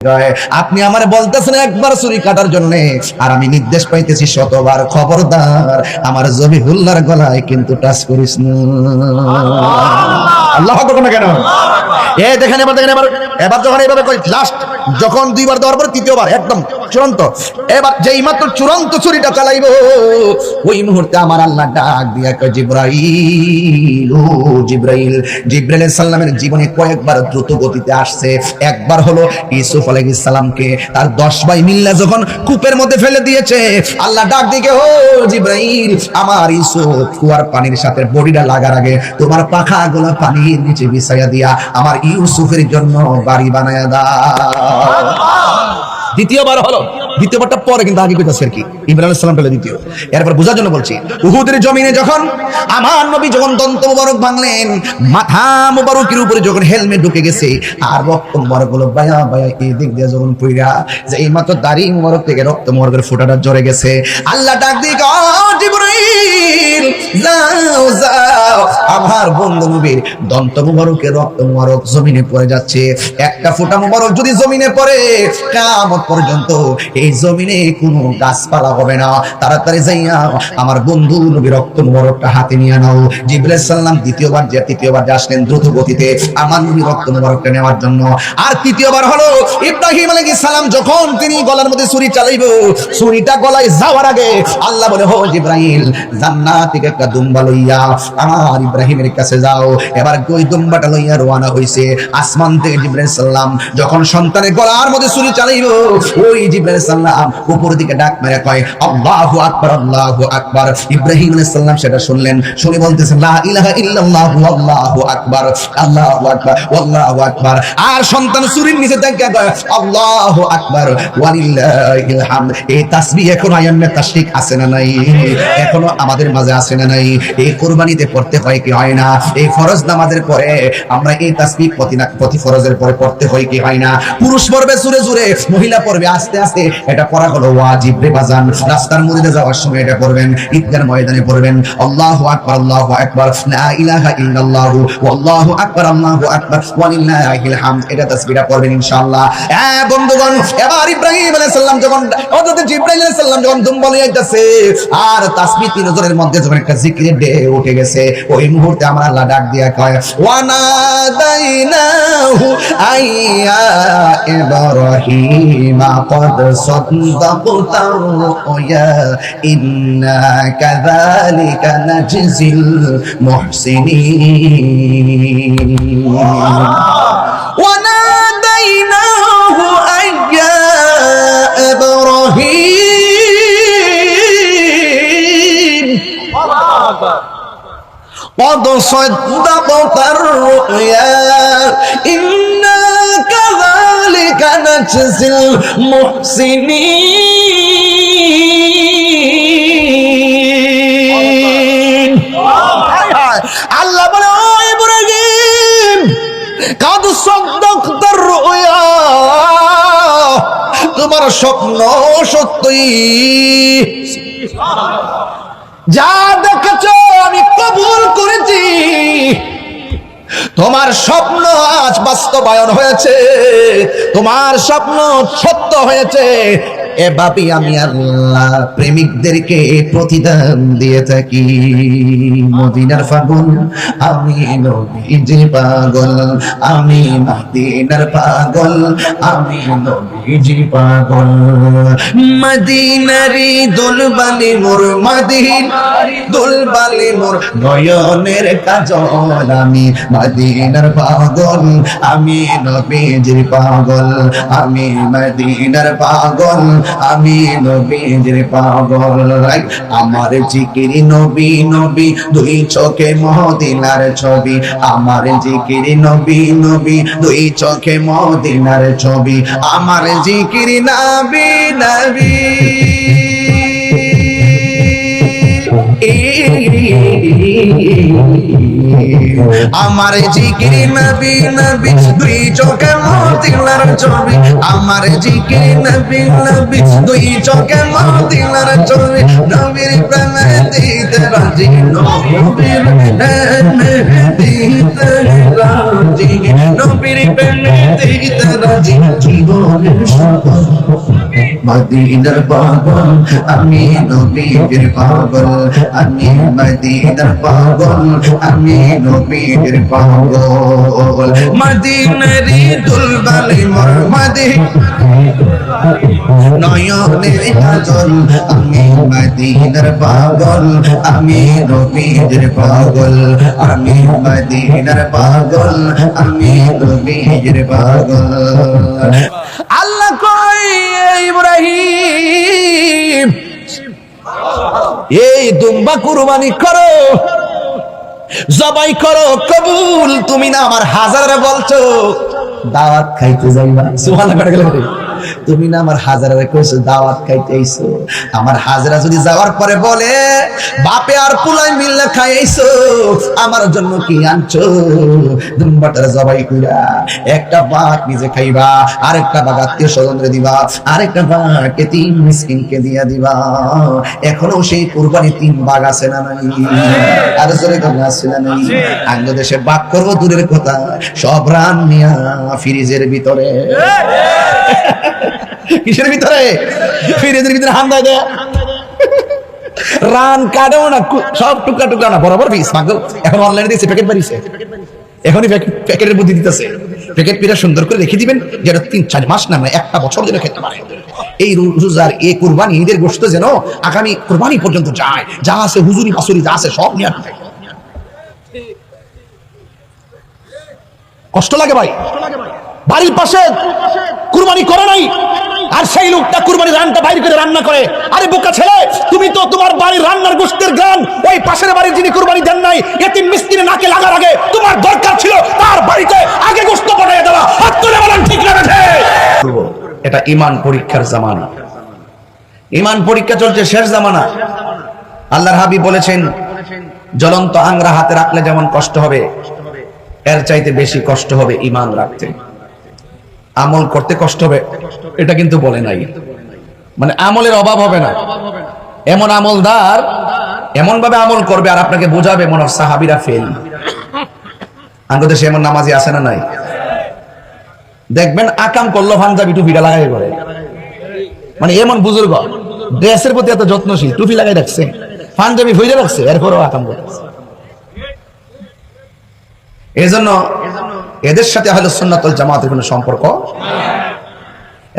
আপনি আমারে বলতেছেন একবার ছুরি কাটার জন্য, আর আমি নির্দেশ পাইতেছি শতবার, খবরদার আমার জবিহুল্লাহর গলায় কিন্তু টাচ করিস না। আল্লাহ আকবার কেন? দেখেন এবার যখন এইভাবে কই লাস্ট, যখন দুইবার দেওয়ার পর তৃতীয়বার একদম চূড়ান্ত, এবার যেই মাত্র চূড়ান্ত ছুরিটা চালাইব, ওই মুহূর্তে আমার আল্লাহ ডাক দিয়া কয়, জিবরাইল, ও জিবরাইল। জিবরাইল আলাইহিস সালামের জীবনে কয়েকবার দ্রুত গতিতে আসছে। একবার হলো ইউসুফ আলাইহিস সালামকে তার 10 ভাই মিল্লা যখন কূপের মধ্যে ফেলে দিয়েছে, আল্লাহ ডাক দিয়ে, ও জিবরাইল, আমার ইউসুফ কুয়ার পানির সাথে বডিটা লাগার আগে তোমার পাখাগুলো পানির নিচে বিছাইয়া দিয়া আমার ইউসুফের জন্য বাড়ি বানায়া দাও। দ্বিতীয়বার হলো, দ্বিতীয়বারটা পরে কিন্তু আগে কইতাছে আর কি, ইব্রাহিম আলাইহিস সালাম পেলে দ্বিতীয়। এরপর বোঝার জন্য বলছি, উহুদের জমিনে যখন আমার নবী যখন দন্ত মোবারক ভাঙলেন, মাথা মোবারকের উপরে যখন হেলমেট ঢুকে গেছে, আর রক্ত মোবারক গুলো বায়া বায়া এই দিক দিয়ে যখন পইরা যে এই মাত্র দাড়ি মোবারক থেকে রক্ত মোবারকের ফোঁটাটা ঝরে গেছে, আল্লাহ ডাক দিয়ে, ও জিবরাইল, যাও যাও, আমার বন্ধু নবীর দন্ত মোবারকের রক্ত মোবারক জমিনে পড়ে যাচ্ছে, একটা ফোঁটা মোবারক যদি জমিনে পড়ে কিয়ামত পর্যন্ত এই জমিনে কোনো গাছপালা হবে না, তাড়াতাড়ি যাইয়া আমার বন্ধু নবীর রক্ত মোবারকটা হাতে নিয়ে নাও। জিবরাইল আলাইহিস সালাম তৃতীয়বার যে আসলেন দ্রুত গতিতে আমার নবীর রক্ত মোবারকটা নেওয়ার জন্য। আর তৃতীয়বার হলো ইব্রাহিম আলাইহিস সালাম যখন তিনি গলার মধ্যে ছুরি চালাইব, ছুরিটা গলায় যাওয়ার আগে আল্লাহ বলে, ও জিবরাইল, জান্নাত থেকে একটা দুম্বা লইয়া আমার ইব্রাহিমের কাছে যাও। এবার ওই দুম্বাটা লইয়া রওনা হইছে। আসমান থেকে জিবরাইল আলাইহিস সালাম যখন সন্তানের গলার মধ্যে ছুরি চালাইব, ওই জিবরাইল আলাইহিস সালাম উপর দিকে ডাক মেরে কয়, আল্লাহু আকবার, আল্লাহু আকবার। ইব্রাহিম আলাইহিস সালাম সেটা শুনলেন, শুনে বলতেছেন, লা ইলাহা ইল্লাল্লাহু আল্লাহু আকবার, আল্লাহু আকবার, আল্লাহু আকবার। আর সন্তান ছুরির নিচে দেখে কয়, আল্লাহু আকবার ওয়ালিল্লাহিল হামদ। এই তাসবিহ এখনো আয়ামে তাশরিক আছে না নাই? এখনো আমাদের মাঝে আছে না নাই? এই কুরবানিতে পড়তে হয় কি হয় না? এই ফরজ নামাজের পরে আমরা এই তাসবিহ প্রতি ফরজের পরে পড়তে হয় কি হয় না? পুরুষ পড়বে জোরে জোরে, মহিলা পড়বে আস্তে আস্তে, এটা পড়া হলো ওয়াজিব রে বাজান। রাস্তার মধ্যে যাওয়ার সময় এটা পড়বেন, ঈদগার ময়দানে পড়বেন, আল্লাহু আকবার, আল্লাহু আকবার, লা ইলাহা ইল্লাল্লাহু আল্লাহু আকবার, আল্লাহু আকবার ওয়ালিল্লাহিল হামদ। এটা তাসবিহটা পড়বেন ইনশাআল্লাহ। বন্ধুগণ, এবার ইব্রাহিম আলাইহিস সালাম যখন হযরত জিবরাইল আলাইহিস সালাম যখন দুম্বা নিয়ে আইতাছে, আর তাসবিহ তিন নজরের মধ্যে যখন একটা জিকিরের ডে উঠে গেছে, ওই মুহূর্তে আমার আল্লাহ ডাক দিয়া কয়, ওয়ানাদাইনাহু আইয়া ইব্রাহিম قد صدقت الرؤيا إنا كذلك نجزي المحسنين وناديناه أن يا إبراهيم قد صدقت الرؤيا إنا كذلك نجزي المحسنين। আল্লাহ বলে, ও ইব্রাহিম, قد صدقت الرؤيا, তোমার স্বপ্ন সত্যই, যা দেখেছো আমি কবুল করেছি, তোমার স্বপ্ন আজ বাস্তবায়ন হয়েছে, তোমার স্বপ্ন সত্য হয়েছে। এভাবেই আমি আল্লাহ প্রেমিকদেরকে প্রতিদান দিয়ে থাকি। মদিনার পাগল আমি, নবীজি পাগল আমি, মদিনার পাগল আমি, নবীজি পাগল। মদিনারি দুলবালি মোর, মদিনারি দুলবালি মোর, নয়নের কাজল আমি, মদিনার পাগল আমি, নবীজির পাগল আমি, মদিনার পাগল আমি, নবীজির পাগল। আমার জিকিরি নবী নবী, দুই চোখে মদিনার ছবি, আমার জিকিরি নবী নবী, দুই চোখে মদিনার ছবি, আমার জিকিরি নবী নবী। আমার জিকির নবী নবী দুই চোখে মদিনার ছবি আমার জিকির নবী নবী দুই চোখে মদিনার ছবি নবীর প্রেমে দিতে রাজি নবীর প্রেমে দিতে রাজি নবীর প্রেমে দিতে রাজি জীবনের সকল মদিনার পাগল আমি নবীর পাগল আমি মদিনার পাগল আমি নবীর পাগল মদিনারি দুলবালি মোর নয়নের কাজল আমি মদিনার পাগল আমি নবীর পাগল আমি মদিনার পাগল আমি নবীর পাগল আল্লাহ কই ইব্রাহিম এই দুম্বা কুরবানি করো জবাই করো কবুল তুমি না আমার হাজারে বলছো দাওয়াত খাইতে যাইবা সুবহানাল্লাহ তুমি না আমার হাজারে কইছো দাওয়াত খাইতে আইছো আমার হাজরা যদি যাওয়ার পরে বলে বাপে আর পুলাই মিললে খাইছো আমার জন্য কি আনছো দুম্বাটার জবাই কইরা একটা ভাগ নিজে খাইবা আরেকটা ভাগ আত্মীয় স্বজনরে দিবা আরেকটা ভাগ এতিম মিসকিনকে দিয়া দিবা এখনো সেই কুরবানি 3 ভাগ আছে না নাই আর জোরে কথা আছে না নাই আঙ্গ দেশে ভাগ করব দূরের কথা সব রান নিয়া ফ্রিজের ভিতরে কিসের ভিতরে ফ্রিজের ভিতরে হামদায় দেয় রান কাটেও না সব টুকরা টুকরা না বরাবর পিস মাগো এখন অনলাইনে দিয়েছে প্যাকেট বাড়িছে এখনই প্যাকেটের বুদ্ধি দিতেছে প্যাকেট পিরা সুন্দর করে রেখে দিবেন যেটা 3-4 মাস না একটা বছর ধরে খেতে পারে এই রোজার এই কুরবানি ঈদের গোশত যেন আগামী কুরবানি পর্যন্ত যায় যা আছে হুজুরি বাসুরি যা আছে সব নিয়ে কষ্ট লাগে ভাই বাড়ির পাশে কুরবানি করে নাই আর সেই লোকটা কুরবানি রান্নাটা বাইরে করে রান্না করে আরে বোকা ছেলে তুমি তো তোমার বাড়ির রান্নার গোশতের গান ওই পাশের বাড়ির যিনি কুরবানি দেন নাই এতিম মিসকিনের নাকে লাগার আগে তোমার দরকার ছিল তার বাড়িতে আগে গোশত পাঠিয়ে দেওয়া হাত তুলে বলেন ঠিক না বেঠে এটা ঈমান পরীক্ষার জামানা ঈমান পরীক্ষা চলছে শেষ জামানা আল্লাহর হাবিব বলেছেন জ্বলন্ত আংরা হাতে রাখলে যেমন কষ্ট হবে এর চাইতে বেশি কষ্ট হবে ঈমান রাখতে আমল করতে কষ্ট হবে এটা কিন্তু বলে নাই মানে আমলের অভাব হবে না এমন আমলদার এমন ভাবে আমল করবে আর আপনাকে বোঝাবে মনে হয় সাহাবীরা ফেল আমাদের দেশে এমন নামাজি আছে না নাই দেখবেন আকাম করলো পাঞ্জাবি টুপিটা লাগাই করে মানে এমন বুজুর্গ ড্রেসের প্রতি এত যত্নশীল টুপি লাগাই রাখছে পাঞ্জাবি ভুইরে রাখছে এরপরও আকাম করে এজন্য এদের সাথে আহলে সুন্নাত ওয়াল জামাতের কোনো সম্পর্ক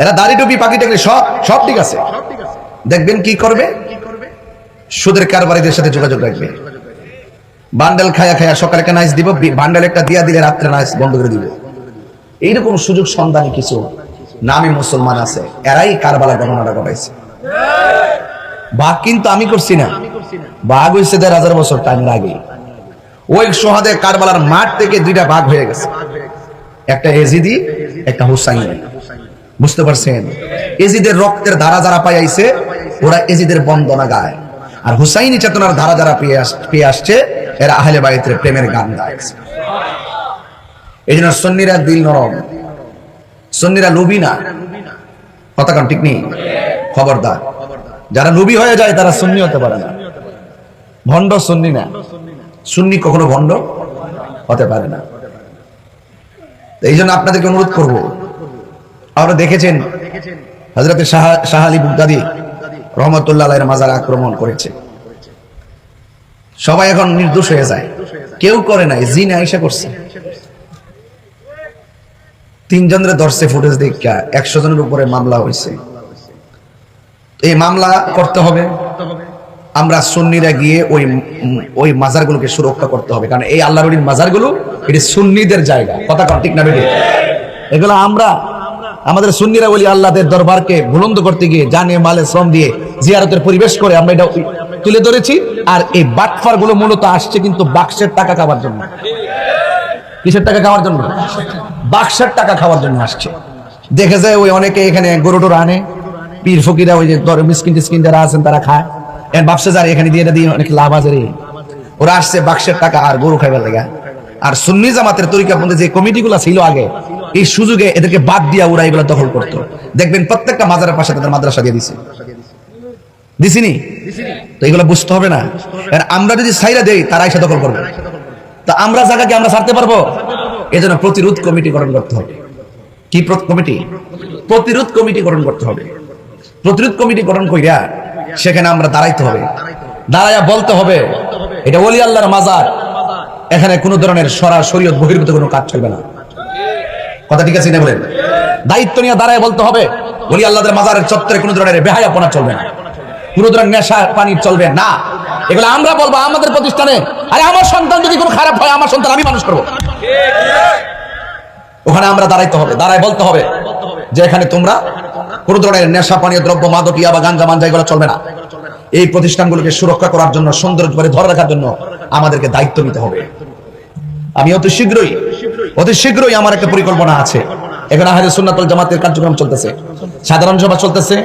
এরা দাড়ি টুপি পাকি টাকলে সব ঠিক আছে দেখবেন কি করবে সুদের কারবারিদের সাথে যোগাযোগ রাখবে বান্ডেল খায়া খায়া সকালে নাইস দিব বান্ডেল একটা দিয়া দিলে রাত্রে নাইস বন্ধ করে দিবে এইরকম সুযোগ সন্ধানী কিছু নামী মুসলমান আছে এরাই কারবালার ঘটনাটা ঘটাইছে বাঘ কিন্তু আমি করছি না বাঘ হইছে 1000 বছর টাইমের আগে ওই সোহাদে কারবালার মাঠ থেকে 2টা ভাগ হয়ে গেছে একটা এজিদি একটা হুসাইনি বুঝতে পারছেন এজিদের রক্তের ধারা যারা পাইছে ওরা এজিদের বন্দনা গায় আর হুসাইনি চেতনার ধারা যারা পেয়ে আসছে এরা আহলে বাইতের প্রেমের গান গাইছে এইজন্য সুন্নিরা দিল নরম সুন্নিরা লোভী না কথা কান ঠিক নেই খবরদার যারা লোভী হয়ে যায় তারা সুন্নি হতে পারে না ভণ্ড সুন্নি না সুন্নি কখনো ভণ্ড হতে পারে না এই জন্য আপনাদেরকে অনুরোধ করবো আপনারা দেখেছেন হযরত শাহ আলী বুগদাদি রহমতুল্লাহ আলাইহির মাজার আক্রমণ করেছে সবাই এখন নির্দোষ হয়ে যায় কেউ করে নাই জিনে আয়েশা করছে 3 জনের ধরছে ফুটেজ দেখা 100 জনের উপরে মামলা হয়েছে এই মামলা করতে হবে আমরা সুন্নিরা গিয়ে ওই মাজারগুলোকে সুরক্ষা করতে হবে কারণ এই আল্লাহর ওলির মাজারগুলো এটি সুন্নিদের জায়গা কথা কন ঠিক না বেটে এগুলো আমরা আমাদের সুন্নিরা ওলি আল্লাহদের দরবারকে বুলন্দ করতে গিয়ে জানে মালে শ্রম দিয়ে জিয়ারতের পরিবেশ করে আমরা এটা তুলে ধরেছি আর এই বাটফার গুলো মূলত আসছে কিন্তু বাক্সের টাকা খাওয়ার জন্য কিসের টাকা খাওয়ার জন্য বাক্সের টাকা খাওয়ার জন্য আসছে দেখে যায় ওই অনেকে এখানে গরু টরু আনে পীর ফকিরা ওই যে মিসকিন টিসকিন যারা আছেন তারা খায় ব্যবসা যারা এখানে দিয়ে এটা দিয়ে অনেক লাভ আছে রে ওরা আসছে বাক্সের টাকা আর গরু খাইবার লাগা। আর সুন্নি জামাতের তরিকাপন্থী যে কমিটিগুলো ছিল আগে, এই সুযোগে এদেরকে বাদ দিয়া ওরা এগুলো দখল করতো। দেখবেন প্রত্যেকটা মাজারের পাশে তাদের মাদ্রাসা দিয়ে দিছে, দিছিনি? তো এগুলো বুঝতে হবে না। আমরা যদি সাইরা দেই তারা এসে দখল করবে। তা আমরা জায়গাকে আমরা ছাড়তে পারবো? এজন্য প্রতিরোধ কমিটি গঠন করতে হবে। কি কমিটি? প্রতিরোধ কমিটি গঠন করতে হবে। প্রতিরোধ কমিটি গঠন কইরা সেখানে আমরা দাঁড়াইতে হবে, দাঁড়াইয়া বলতে হবে এটা ওলি আল্লাহর মাজার, এখানে কোনো ধরনের শরীয়ত বহির্ভূত কোনো কাজ চলবে না। কথা ঠিক আছে না? বলেন। দায়িত্ব নিয়ে দাঁড়ায় বলতে হবে ওলি আল্লাহর মাজারের চত্বরে কোনো ধরনের বেহায়াপনা চলবে না, কোনো ধরনের নেশা পানি চলবে না। এগুলো আমরা বলবো আমাদের প্রতিষ্ঠানে। আরে আমার সন্তান যদি কোনো খারাপ হয়, আমার সন্তান আমি মানুষ করবো। ওখানে আমরা দাঁড়াইতে হবে, দাঁড়ায় বলতে হবে যে এখানে তোমরা কোন ধরনের নেশা পানীয় দ্রব্য, মাদক, ইয়াবা, গাঞ্জা, মাঞ্জা এগুলো চলবে না। এই প্রতিষ্ঠানগুলোকে সুরক্ষা করার জন্য, সুন্দর করে ধরে রাখার জন্য আমাদেরকে দায়িত্ব নিতে হবে। আমি অতি শীঘ্রই আমার একটা পরিকল্পনা আছে। এখন আহলে সুন্নাত ওয়াল জামাতের কার্যক্রম চলতেছে, সাধারণ সভা চলতেছে,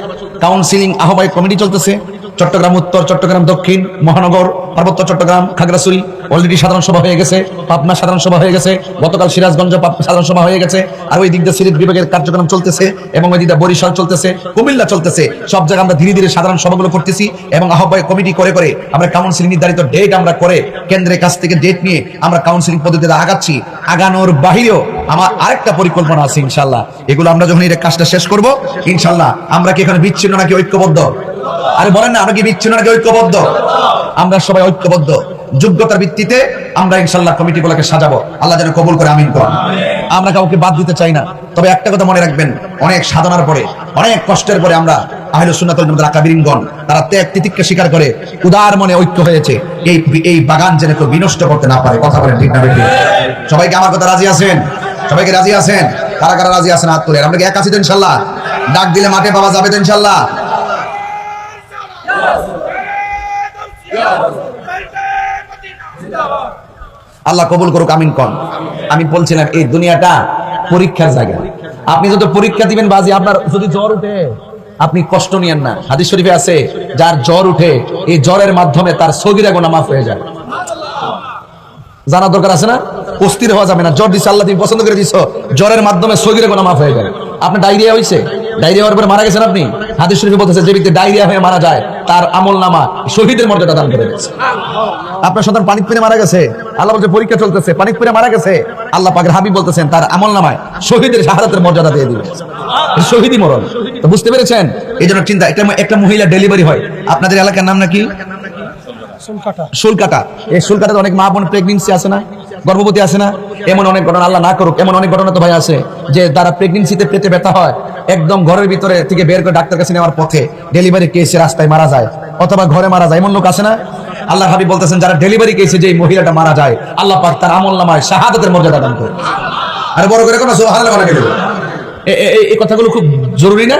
কাউন্সিলিং আহ্বায়ক কমিটি চলতেছে। চট্টগ্রাম উত্তর, চট্টগ্রাম দক্ষিণ, মহানগর, পার্বত্য চট্টগ্রাম, খাগড়াছড়ি অলরেডি সাধারণ সভা হয়ে গেছে, পাবনা সাধারণ সভা হয়ে গেছে, গতকাল সিরাজগঞ্জ সাধারণ সভা হয়ে গেছে। আর ওই দিক দিয়ে সিলেট বিভাগের কার্যক্রম চলতেছে, এবং ওই দিক দিয়ে বরিশাল চলতেছে, কুমিল্লা চলতেছে। সব জায়গায় আমরা ধীরে ধীরে সাধারণ সভাগুলো করতেছি, এবং আহ্বায়ক কমিটি করে করে আমরা কাউন্সিলিং নির্ধারিত ডেট আমরা করে কেন্দ্রের কাছ থেকে ডেট নিয়ে আমরা কাউন্সিলিং পদ্ধতিতে আগাচ্ছি। আগানোর বাহিরেও আমার আরেকটা পরিকল্পনা আছে ইনশাল্লাহ। এগুলো আমরা যখন এই কাজটা শেষ করব ইনশাল্লাহ, আমরা কি এখানে বিচ্ছিন্ন নাকি ঐক্যবদ্ধ? আরে বলেন না, আমরা কি বিচ্ছিন্ন নাকি ঐক্যবদ্ধ? আমরা সবাই ঐক্যবদ্ধ। যোগ্যতার ভিত্তিতে আমরা ইনশাল্লাহ কমিটিগুলোকে সাজাবো। আল্লাহ যেন কবুল করে, আমিন করুন। আমরা কাউকে বাদ দিতে চাই না। তবে একটা কথা মনে রাখবেন, অনেক সাধনার পরে, অনেক কষ্টের পরে আমরা আহলে সুন্নাত ওয়াল জামাতের আকাবিরিনগণ তারা ত্যাগ তিতিক্ষা স্বীকার করে উদার মনে ঐক্য হয়েছে এই বাগান যেন কেউ বিনষ্ট করতে না পারে। কথা বলেন ঠিক না বেঠিক? সবাইকে আমার কথা রাজি আছেন? সবাইকে রাজি আছেন? কারা কারা রাজি আছেন হাত তুলেন। আমরা কি এক আছি তো ইনশাল্লাহ? ডাক দিলে মাঠে পাওয়া যাবে তো ইনশাল্লাহ? আল্লাহ কবুল করুক, আমিন কোন। আমি বলছিলাম এই দুনিয়াটা পরীক্ষার জায়গা। আপনি যত পরীক্ষা দিবেন বাজি, আপনার যদি জ্বর উঠে আপনি কষ্ট নিয়েন না। হাদিস শরীফে আছে যার জ্বর উঠে এই জ্বরের মাধ্যমে তার সগীরা গুনাহ মাফ হয়ে যায়। জানা দরকার আছে না? অস্থির হওয়া যাবে না। জ্বর দিছে আল্লাহ, তুমি পছন্দ করে দিছো, জ্বরের মাধ্যমে সগীরা গুনাহ মাফ হয়ে যায়। আপনার ডায়রিয়া হয়েছে, ডায়রিয়া হওয়ার পরে মারা গেছেন আপনি, হাদিস শরীফে বলতেছে যে ব্যক্তি ডায়রিয়া হয়ে মারা যায় তার আমলনামা শহীদের মর্যাদা দান করে দিয়েছে। আপনার সন্তান পানি পিনে মারা গেছে, আল্লাহ বলছে পরীক্ষা চলতেছে, পানি পিনে মারা গেছে, আল্লাহ পাকের হাবিব বলতেছেন তার আমলনামায় শহীদের শাহাদাতের মর্যাদা দিয়ে দিবে, শহীদি মরণ। তো বুঝতে পেরেছেন? এই জন্য চিন্তা, একটা মহিলা ডেলিভারি হয়, আপনাদের এলাকার নাম নাকি শুলকাটা। এই শুলকাটাতে অনেক মা বোন প্রেগনেন্সি আছে না, গর্ভবতী আছে না? এমন অনেক ঘটনা, আল্লাহ না করুক, এমন অনেক ঘটনা তো ভাই আছে যে তারা প্রেগনেন্সিতে পেটে ব্যথা হয়, একদম ঘরের ভিতরে থেকে বের করে ডাক্তার কাছে নেওয়ার পথে ডেলিভারি কেসে রাস্তায় মারা যায়, অথবা ঘরে মারা যায়। এমন লোক আছে না? আল্লাহ হাবিব বলতেছেন যারা ডেলিভারি কেসে যে মহিলাটা মারা যায়, আল্লাহ পাক তার আমলনামায় শাহাদাতের মর্যাদা দান করে। আর বড় করে কোনো সুবহানাল্লাহ বলা গেল। এই কথাগুলো খুব জরুরি না?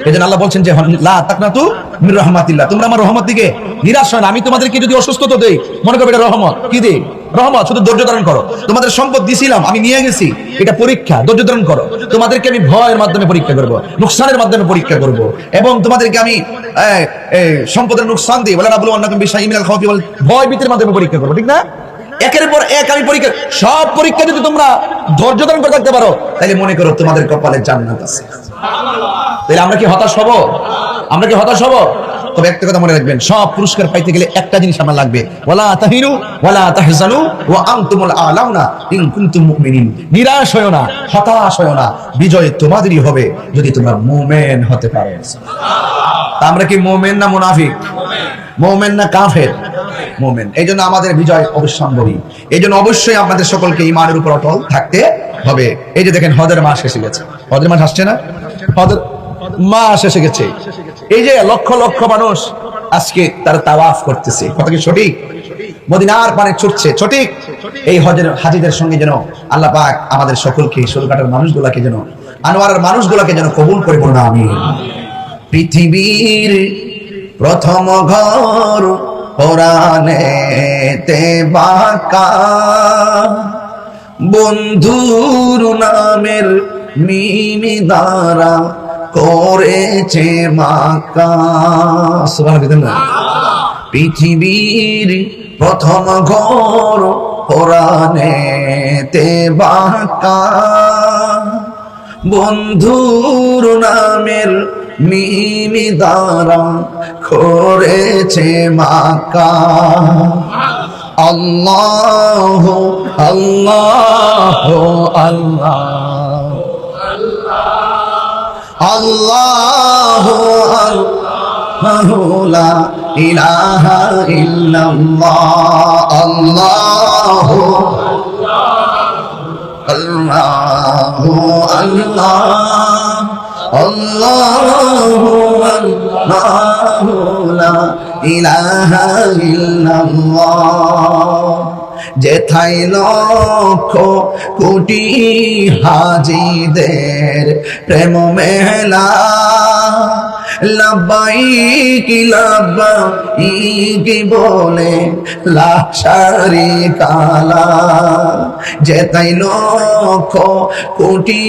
এজন্য আল্লাহ বলছেন যে লা তাকনাতু মির রাহমাতিল্লাহ, তোমরা আমার রহমত থেকে নিরাশ হয় না। আমি তোমাদেরকে যদি অসুস্থতা দেই, মনে করবে এটা রহমত। কি দেই? রহমত। শুধু ধৈর্য ধারণ করো। তোমাদের সম্পদ দিছিলাম, আমি নিয়ে গেছি, এটা পরীক্ষা, ধৈর্য ধারণ করো। তোমাদেরকে আমি ভয়ের মাধ্যমে পরীক্ষা করব, নুকসানের মাধ্যমে পরীক্ষা করব, এবং তোমাদেরকে আমি সম্পদের নুকসান দিই, বলে না বলবো অন্যকে বিশাইমিন আল খাওফি বল, ভয় ভীতির মাধ্যমে পরীক্ষা করব। ঠিক না? একের পর এক আমি পরীক্ষা, সব পরীক্ষা যদি তোমরা ধৈর্য ধারণ করে থাকতে পারো, তাহলে মনে করো তোমাদের কপালে জান্নাত আছে। তাহলে আমরা কি হতাশ হব? আমরা কি হতাশ হব? তবে একটা কথা মনে রাখবেন, সব পুরস্কার পাইতে গেলে একটা জিনিস আমার লাগবে, ওয়ালা তাহিনু ওয়ালা তাহজানু ওয়া আনতুমুল আলাউনা ইন কুনতুম মুমিনিন। নিরাশ হয়ো না, হতাশ হয়ো না, বিজয় তোমাদেরই হবে যদি তোমরা মুমিন হতে পারো। তা আমরা কি মুমিন না মুনাফিক? মুমিন না কাফের? মুমিন। এই জন্য আমাদের বিজয় অবশ্যম্ভাবী। এই জন্য অবশ্যই আপনাদের সকলকে ঈমানের উপর অটল থাকতে হবে। এই যে দেখেন হজের মাস এসে গেছে, হজের মাস আসছে না? হজের মাস এসে গেছে। এই যে লক্ষ লক্ষ মানুষ আজকে তারা তাওয়াফ করতেছে, কথা কি সঠিক? মদিনার পানে ছুটছে, সঠিক? এই হজের হাজীদের সঙ্গে যেন আল্লাহ পাক আমাদের সকলকে, শুরুকাটার মানুষগুলাকে যেন, আনোয়ারের মানুষগুলাকে যেন কবুল করে বলুন আমিন। পৃথিবীর প্রথম ঘর কোরআনেতে বাঁকা, বন্ধুর নামের মিমি দ্বারা করেছে মাকা। সুবহানাল্লাহ। পৃথিবীর প্রথম ঘর কোরআনেতে বাঁকা, বন্ধুর নামের মিমি দ্বারা করেছে মাকা। আল্লাহ আল্লাহ আল্লাহ আল্লাহ আল্লাহ লা ইলাহা ইল্লাল্লাহ আল্লাহ আল্লাহ আল্লাহ আল্লাহ লা ইলাহা ইল্লাল্লাহ। যেথায় লক্ষ কোটি হাজিদের প্রেম মেলা, লাব্বাইক লাব্বাইক বলে লা শারিকা লাহ। যেথায় লক্ষ কোটি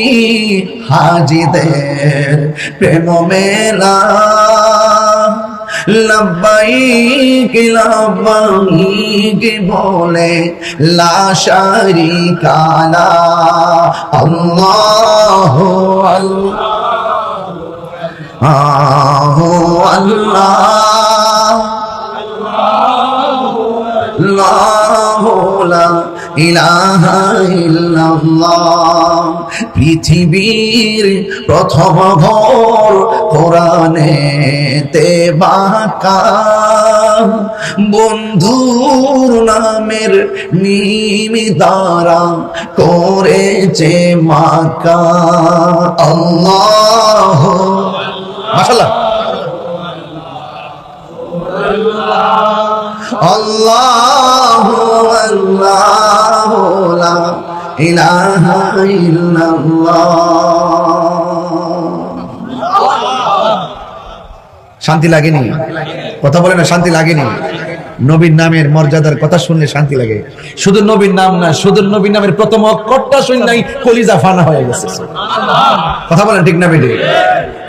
হাজিদের প্রেম মেলা, লাব্বাইক লাব্বাইক বলে লা শারিকা লাহ। আল্লাহু আল্লাহ আল্লাহ লা ইলাহা ইল্লাল্লাহ। পৃথিবীর প্রথম ঘর কোরআনেতে বাঁকা, বন্ধুর নামের মিমি দ্বারা করেছে মাকা। আল্লাহ মাশাআল্লাহ আল্লাহ আল্লাহ লা ইলাহা ইল্লাল্লাহ। শান্তি লাগেনি? কথা বলে না, শান্তি লাগেনি? নবীর নামের মর্যাদার কথা শুনলে শান্তি লাগে। শুধু নবীর নাম না, শুধু নবীর নামের প্রথম অক্ষরটা শুনলেই কলিজা ফানা হয়ে গেছে। কথা বলেন ঠিক না বেটি?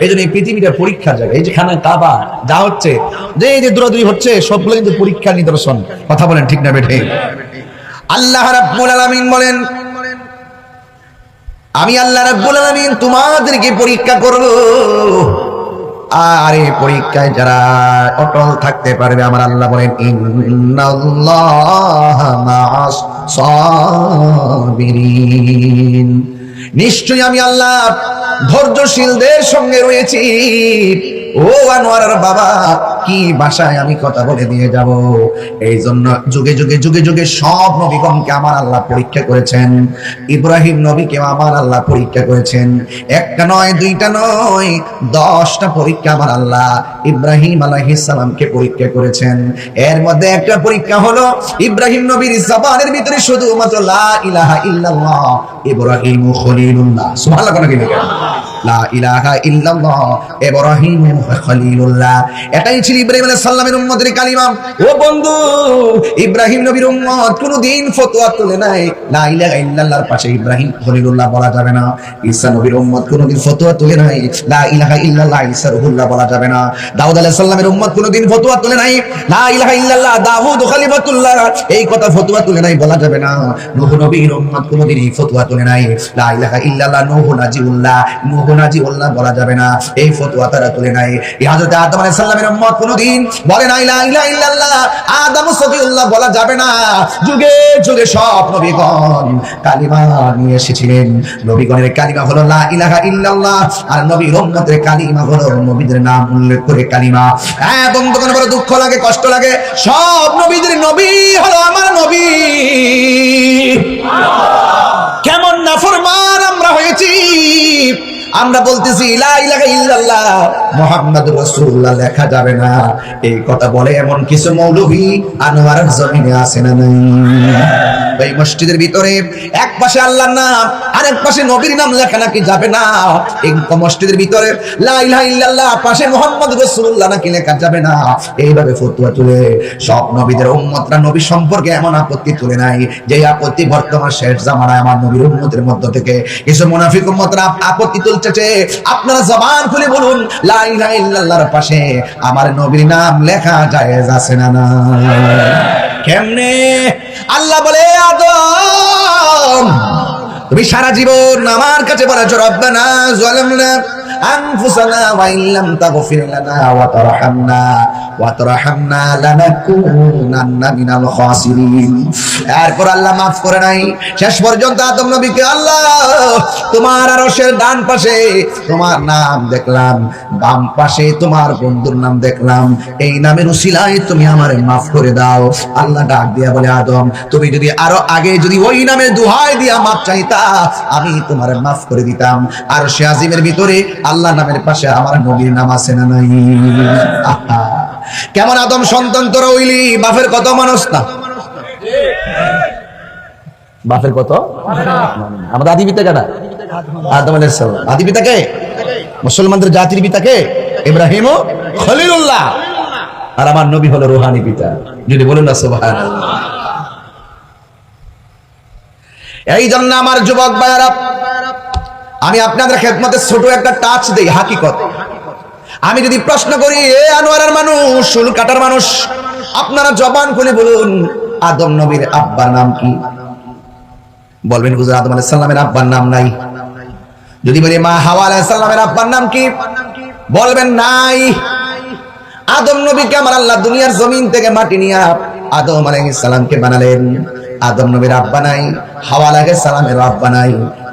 এই জন্য এই পৃথিবীটা পরীক্ষার জায়গা। এই যে খানা কাবা যা হচ্ছে, যে এই যে দৌড়াদৌড়ি হচ্ছে, সবগুলো কিন্তু পরীক্ষার নিদর্শন। কথা বলেন ঠিক না বেটি? আল্লাহ রাব্বুল আলামিন বলেন, আমি আল্লাহ রাব্বুল আলামিন তোমাদেরকে পরীক্ষা করব, আর এই পরীক্ষায় যারা অটল থাকতে পারবে, আমার আল্লাহ বলেন ইন্নাল্লাহা মা'আস সাবিরিন, নিশ্চয়ই আমি আল্লাহ ধৈর্যশীলদের সঙ্গে রয়েছি। ও আনোয়ারের বাবা, কি ভাষায় আমি কথা বলে দিয়ে যাব। এই জন্য যুগে যুগে যুগে যুগে সব নবীগণকে আমার আল্লাহ পরীক্ষা করেছেন। ইব্রাহিম নবীকেও আমার আল্লাহ পরীক্ষা করেছেন। একটা নয়, দুইটা নয়, 10টা পরীক্ষা আমার আল্লাহ ইব্রাহিম আলাইহিস সালামকে পরীক্ষা করেছেন। এর মধ্যে একটা পরীক্ষা হলো ইব্রাহিম নবীর জবানের ভিতরে শুধুমাত্র লা ইলাহা ইল্লাল্লাহ ইব্রাহিম খলিলুল্লাহ, সুবহানাল্লাহ, কোন কি লেখা লা ইলাহা ইল্লাল্লাহ ইব্রাহিম খলিলুল্লাহ। এটাই ছিল ইব্রাহিম আলাইহিস সালামের উম্মতের কালিমা। ও বন্ধু, ইব্রাহিম নবীর উম্মত কোনদিন ফতোয়া তুলে নাই লা ইলাহা ইল্লাল্লাহর পাশে ইব্রাহিম খলিলুল্লাহ বলা যাবে না। ঈসা নবীর উম্মত কোনদিন ফতোয়া তুলে নাই লা ইলাহা ইল্লাল্লাহ ঈসা রুহুল্লাহ বলা যাবে না। দাউদ আলাইহিস সালামের উম্মত কোনদিন ফতোয়া তুলে নাই লা ইলাহা ইল্লাল্লাহ দাউদ খলিফাতুল্লাহ, এই কথা ফতোয়া তুলে নাই বলা যাবে না। নূহ নবীর উম্মত কোনদিন এই ফতোয়া তুলে নাই লা ইলাহা ইল্লাল্লাহ নূহ নাজিউল্লাহ নাজিউল্লাহ বলা যাবে না, এই ফতোয়া তারা তুলে নাই। হযরত আদম আলাইহিস সালামের উম্মত কোনদিন বলে না লা ইলাহা ইল্লাল্লাহ আদম সফিউল্লাহ বলা যাবে না। যুগে যুগে সব নবীগণ কালিমা নিয়ে এসেছিলেন। নবীগণের কালিমা হলো লা ইলাহা ইল্লাল্লাহ, আর নবীর উম্মতের কালিমা হলো নবীদের নাম উল্লেখ করে কালিমা। হ্যাঁ বন্ধুগণ, বড় দুঃখ লাগে, কষ্ট লাগে, সব নবীদের নবী হলো আমার নবী। কেমন নাফরমান আমরা হয়েছি। আমরা বলতেছি লা ইলাহা ইল্লাল্লাহ মুহাম্মাদুর রাসূলুল্লাহ লেখা যাবে না, এই কথা বলে এমন কিছু মৌলভী আনোয়ারের জমিনে আছে না নাই? এই মসজিদের ভিতরে এক পাশে আল্লাহর নাম, আরেক পাশে নবীর নাম লেখা নাকি যাবে না? এই মসজিদের ভিতরে লা ইলাহা ইল্লাল্লাহ পাশে মুহাম্মাদুর রাসূলুল্লাহ নাকি লেখা যাবে না? এইভাবে ফতোয়া তুলে সব নবীদের উম্মতরা নবী সম্পর্কে এমন আপত্তি তুলে নাই যে আপত্তি বর্তমান শেষ জামানায় আমার নবীর উম্মতের মধ্য থেকে কিছু মুনাফিক উম্মতরা আপত্তি তুলতেছে। আপনারা জবান খুলে বলুন লা ইলাহা ইল্লাল্লাহর পাশে আমার নবীর নাম লেখা জায়েজ আছে না না? কেমনে? আল্লাহ বলে আদম তুমি সারা জীবন আমার কাছে বলেছো রব্বানা যালামনা আনফুসানা ওয়া ইল্লাম তাগফির লানা ওয়া তারহামনা লানাকুনান্না মিনাল খাসিরিন। এরপর আল্লাহ মাফ করে নাই। শেষ পর্যন্ত আদম নবীকে আল্লাহ তোমার আরশের ডান পাশে তোমার নাম দেখলাম, বাম পাশে তোমার বন্ধুর নাম দেখলাম, এই নামের উসিলায় তুমি আমারে মাফ করে দাও। আল্লাহ ডাক দিয়া বলে আদম তুমি যদি আরো আগে যদি ওই নামে দোহাই দিয়া মাফ চাইতা আমি তোমারে মাফ করে দিতাম। আর সে আজিমের ভিতরে আল্লাহ নামের পাশে আমার নবীর নাম আছে না নাই? আহা কেমন আদম সন্তান তোরা হইলি, বাপের কত মানুষ না, বাপের কত আমাদের আদি পিতা কাটা আদম আলাইহিস সালাম। আদি পিতা কে? মুসলমানদের জাতির পিতা কে? ইব্রাহিম ও খলিলুল্লাহ। আর আমার নবী হলো রূহানি পিতা। যদি বলুন না সুবহানাল্লাহ। এই জন্য আমার যুবক ভাইরা আমি আপনাদের খেদমতে ছোট একটা টাচ দেই হাকিকত। আমি যদি প্রশ্ন করি এ আনোয়ারের মানুষ, চুল কাটার মানুষ, আপনারা জবান খুলে বলুন আদম নবীর আব্বার নাম কি? বলবেন হুজুর আদম আলাইহিস সালামের আব্বার নাম নাই। যদি বলি মা হাওয়া আলাইহিস সালামের আব্বার নাম কি? বলবেন নাই। আদম নবীকে আমার আল্লাহ দুনিয়ার জমিন থেকে মাটি নিয়ে আদম আলাইহিস সালামকে বানালেন। আদম নবীর আব্বা নাই, হাওয়া আলাইহিস সালামের আব্বা নাই।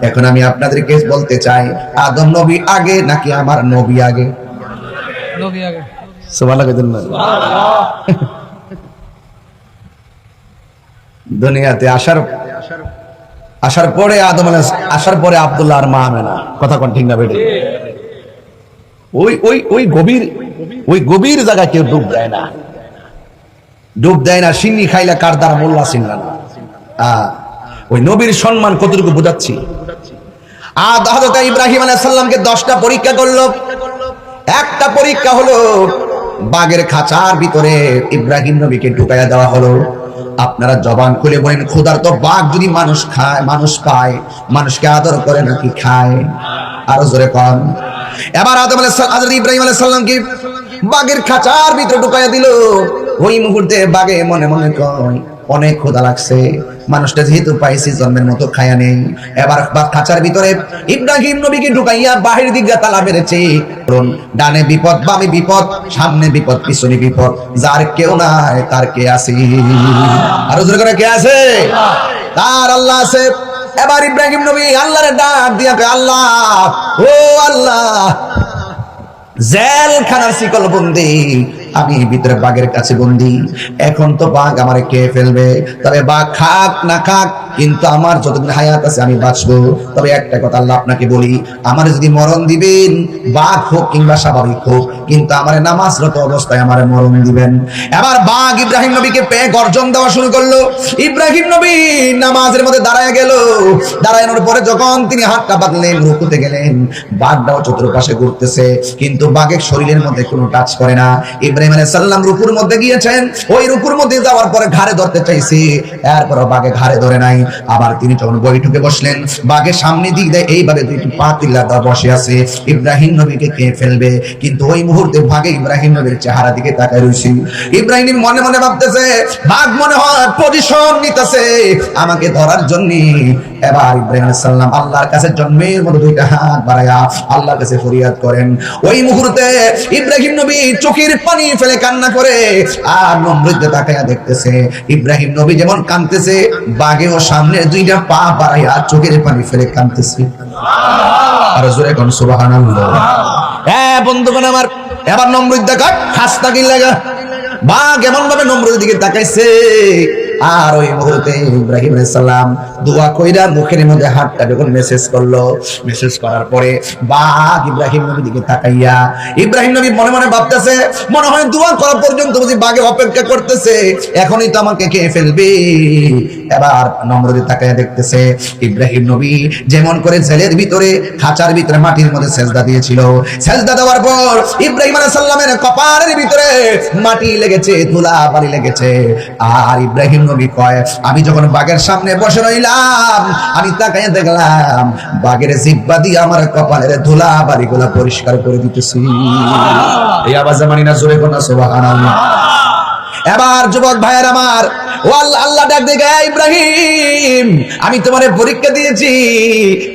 এখন আমি আপনাদেরকে বলতে চাই আদম নবী আগে নাকি আমার নবী আগে? নবী আগে। সুবহানাল্লাহ। দুনিয়াতে আসার পরে আদম আলাইহিস আসার পরে আব্দুল্লাহ আর মা আমেনা, কথা কোন ঠিক না বেটে? ওই গভীর জায়গায় কেউ ডুব দেয় না। সিন্নি খাইলা কার দ্বারা মোল্লা চিনলা না। ওই নবীর সম্মান কতটুকু বোঝাচ্ছি। হযরত ইব্রাহিম আলাইহিস সালামকে 10টা পরীক্ষা করলো। একটা পরীক্ষা হলো বাঘের খাঁচার ভিতরে ইব্রাহিম নবীকে ঢুকাইয়া দেওয়া হলো। আপনারা জবান খুলে বলেন খোদার তো বাঘ যদি মানুষ খায়, মানুষ পায়, মানুষকে আদর করে নাকি খায়? আরো জোরে কোন। এবার আদম আলাইহিস সালাম হযরত ইব্রাহিম আলাইহিস সালামকে বাঘের খাঁচার ভিতরে ঢুকাইয়া দিল। ওই মুহূর্তে বাঘে মনে মনে কয় অনেক ক্ষুধা লাগছে, মানুষটা যেহেতু পাইছি জন্মের মতো খায়া নেই। এবার খাঁচার ভিতরে ইব্রাহিম নবীকে ঢুকাইয়া বাহির দিকে তালা মেরেছে। ডানে বিপদ, বামে বিপদ, সামনে বিপদ, পিছনে বিপদ, যার কেউ নাই তার কে আছে? আরো জোরে করে কে আছে? তার আল্লাহ আছে। এবার ইব্রাহিম নবী আল্লাহরে ডাক দিয়া কয় আল্লাহ, ও আল্লাহ, জেলখানার শিকল বন্দি, আমি ভিতরে বাঘের কাছে বন্দি। এখন তো বাঘ আমারে খেয়ে ফেলবে, তবে বাঘ খাক না খাক কিন্তু আমার যতদিন হায়াত আছে আমি বাঁচবো। তবে একটা কথা আল্লাহ আপনাকে বলি, আমার যদি মরণ দিবেন, বাঘ হোক কিংবা স্বাভাবিক হোক, কিন্তু আমারে নামাজরত অবস্থায় আমারে মরণ দিবেন। এবার বাঘ ইব্রাহিম নবীকে পেয়ে গর্জন দেওয়া শুরু করলো। ইব্রাহিম নবী নামাজের মধ্যে দাঁড়ায় গেল। দাঁড়ানোর পরে যখন তিনি হাতটা বাঁধলেন, রুকুতে গেলেন, বাঘটাও চতুর্পাশে ঘুরতেছে, কিন্তু বাঘের শরীরের মধ্যে কোনো টাচ করে না। ইব্রাহিম আলাইহিস সালাম রুকুর মধ্যে গিয়েছেন, ওই রুকুর মধ্যে যাওয়ার পরে ঘাড়ে ধরতে চাইছে, এরপর বাঘে ঘাড়ে ধরে নাই। আবার তিনি যখন বৈঠকে বসলেন, বাঘের সামনে দিক দিয়ে এইভাবে দুইটি পা তিল্লা বসে আছে, ইব্রাহিম নবীকে খেয়ে ফেলবে। কিন্তু ওই মুহূর্তে বাঘে ইব্রাহিম নবীর চেহারা দিকে তাকায় রইছে। ইব্রাহিম মনে মনে ভাবতেছে বাঘ মনে হয় পজিশন নিতেছে আমাকে ধরার জন্য। এবার ইব্রাহিম আলাইহিস সালাম আল্লাহর কাছে জন্মের মতো দুইটা হাত বাড়ায়া আল্লাহর কাছে ফরিয়াদ করেন। ওই মুহূর্তে ইব্রাহিম নবী চোখের পানি ফেলে কান্না করে, আর নমরুদে তাকায়া দেখতেছে ইব্রাহিম নবী যেমন কাঁদতেছে, বাঘেও সামনে দুইটা পা বাড়াইয়া চোখের পানি ফেলে কাঁদতেছে। আর জোরে কোন সুবহানাল্লাহ। হ্যাঁ বন্ধুগণ আমার, এবার নমরুদ দেখা হাসতা কি লাগা, বাঘ এমন ভাবে নমরুদের দিকে তাকাইছে। আর ওই মুহূর্তে ইব্রাহিম আলাইহিস সালাম দোয়া কইরা মুখের মধ্যে হাতটা যখন মেসেজ করলো, মেসেজ করার পরে বাঘ ইব্রাহিম নবীর দিকে তাকাইয়া, ইব্রাহিম নবী মনে মনে ভাবতেছে মনে হয় দোয়া করা পর্যন্ত বুঝি বাঘে অপেক্ষা করতেছে, এখনই তো আমাকে খেয়ে ফেলবে। এবার নমরুদ তাকাইয়া দেখতেছে ইব্রাহিম নবী যেমন করে জেলের ভিতরে খাঁচার ভিতরে মাটির মধ্যে সেজদা দিয়েছিল, সেজদা দেওয়ার পর ইব্রাহিম আলাইহিস সালামের কপালের ভিতরে মাটি লেগেছে, ধুলা বালি লেগেছে। আর ইব্রাহিম নবী কয় আমি যখন বাঘের সামনে বসে রইলাম, আমি তাকাইয়া দেখলাম বাঘের জিহ্বা দিয়ে আমার কপালের ধুলা বালিগুলা পরিষ্কার করে দিতেছি। এই আওয়াজে মানি না জোরে কোন সুবহানাল্লাহ। এবার যুবক ভাইয়ের আমার, ও আল্লাহ, আল্লাহ ডাক দেখে ইব্রাহিম, আমি তোমারে পরীক্ষা দিয়েছি,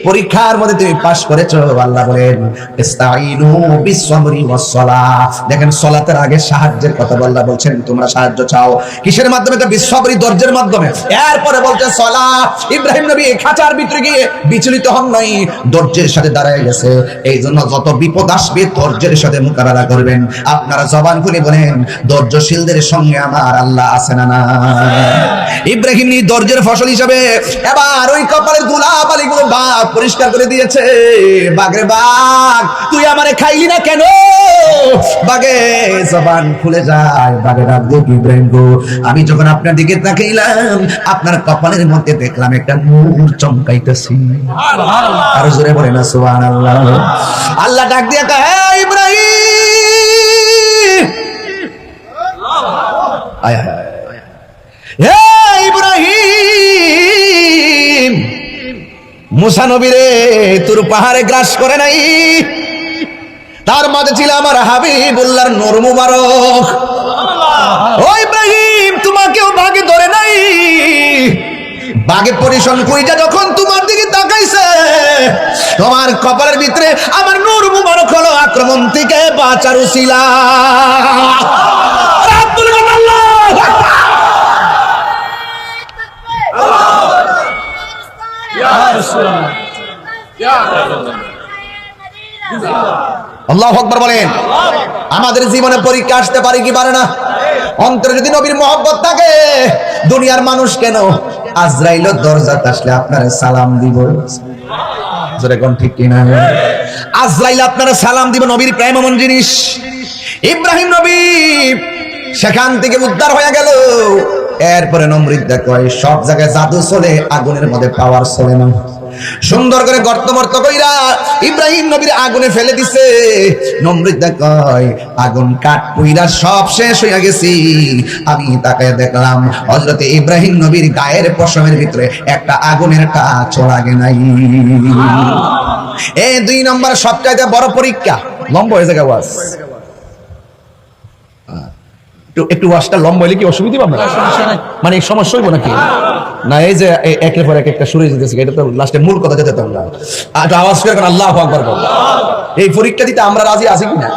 পরীক্ষার মধ্যে তুমি পাস করেছো। আল্লাহ বলেন ইস্তাইনু বিসসবরি ওয়াস সালাহ। দেখেন সালাতের আগে সাহায্যের কথা আল্লাহ বলছেন, তোমরা সাহায্য চাও কিসের মাধ্যমে? বিসসবরি, ধৈর্যের মাধ্যমে। এরপরে বলছে সালাহ। ইব্রাহিম নবী খাঁচার ভিতরে গিয়ে বিচলিত হন নাই, ধৈর্যের সাথে দাঁড়ায় গেছে। এই জন্য যত বিপদ আসবে ধৈর্যের সাথে মোকাবেলা করবেন। আপনারা জবান খুলে বলেন ধৈর্যশীলদের সঙ্গে আমার আল্লাহ আছে না? না। ইব্রাহিম নি ধৈর্যের ফসল হিসাবে এবার ওই কপালের ধুলাবালি গুলো বাঘ পরিষ্কার করে দিয়েছে। বাঘরে বাঘ, তুই আমারে খাইলি না কেন? বাঘে জবান খুলে যায়, বাঘে ডাক দিয়ে ইব্রাহিম গো, আমি যখন আপনার দিকে তাকাইলাম আপনার কপালের মধ্যে দেখলাম একটা নূর চমকাইতেছে। আর জোরে বলে না সুবহানাল্লাহ। আল্লাহ ডাক দিয়ে কয়, হে ইব্রাহিম, আয় আয়, হে ইব্রাহিম, মুসা নবী রে তোর পাহাড়ে গ্রাস করে নাই, তার মাঝে ছিল আমার হাবিবুল্লাহর নূর মুবারক। ও ইব্রাহিম, তোমাকেও বাঘে ধরে নাই, বাঘে পরিশন কইরা যখন তোমার দিকে তাকাইছে, তোমার কপালের ভিতরে আমার নূর মুবারক হলো আক্রমণ থেকে বাঁচার উসিলা। আল্লাহু আকবার বলেন। আমাদের জীবনে পরীক্ষা আসতে পারে কি পারে না? অন্তরে যদি নবীর মহব্বত থাকে, দুনিয়ার মানুষ কেন আজরাইলের দরজাতে আসলে আপনারা সালাম দিব। জোরে কোন ঠিক কিনা? আজরাইল আপনারা সালাম দিব, নবীর প্রেম এমন জিনিস। ইব্রাহিম নবী সেখান থেকে উদ্ধার হয়ে গেল। এরপরে নমরুদ কয় সব জায়গায় জাদু চলে, আগুনের মধ্যে পাওয়ার চলে না। সুন্দর করে গর্ত মর্ত কইরা ইব্রাহিম নবীর আগুনে ফেলে দিছে। নমরুদ কয় আগুন কাঠ পুইরা সব শেষ হইয়া গেছি। আমি তাকায় দেখলাম হযরতে ইব্রাহিম নবীর গায়ের পশমের ভিতরে একটা আগুনের টাচ লাগে নাই। এই 2 নম্বর সবচাইতে বড় পরীক্ষা। লম্বা হয়ে যায় ওয়াজ, একটু ওয়াজটা লম্বা হইলে কি অসুবিধা পাবো? মানে সমস্যা হইব নাকি? না, এই যে একের পর এক একটা শুরু যেতেছে, এটা তো লাস্টে মূল কথা যেতে তো না। একটু আওয়াজ করে আল্লাহু আকবার বল। এই পরীক্ষা দিতে আমরা রাজি আছি কিনা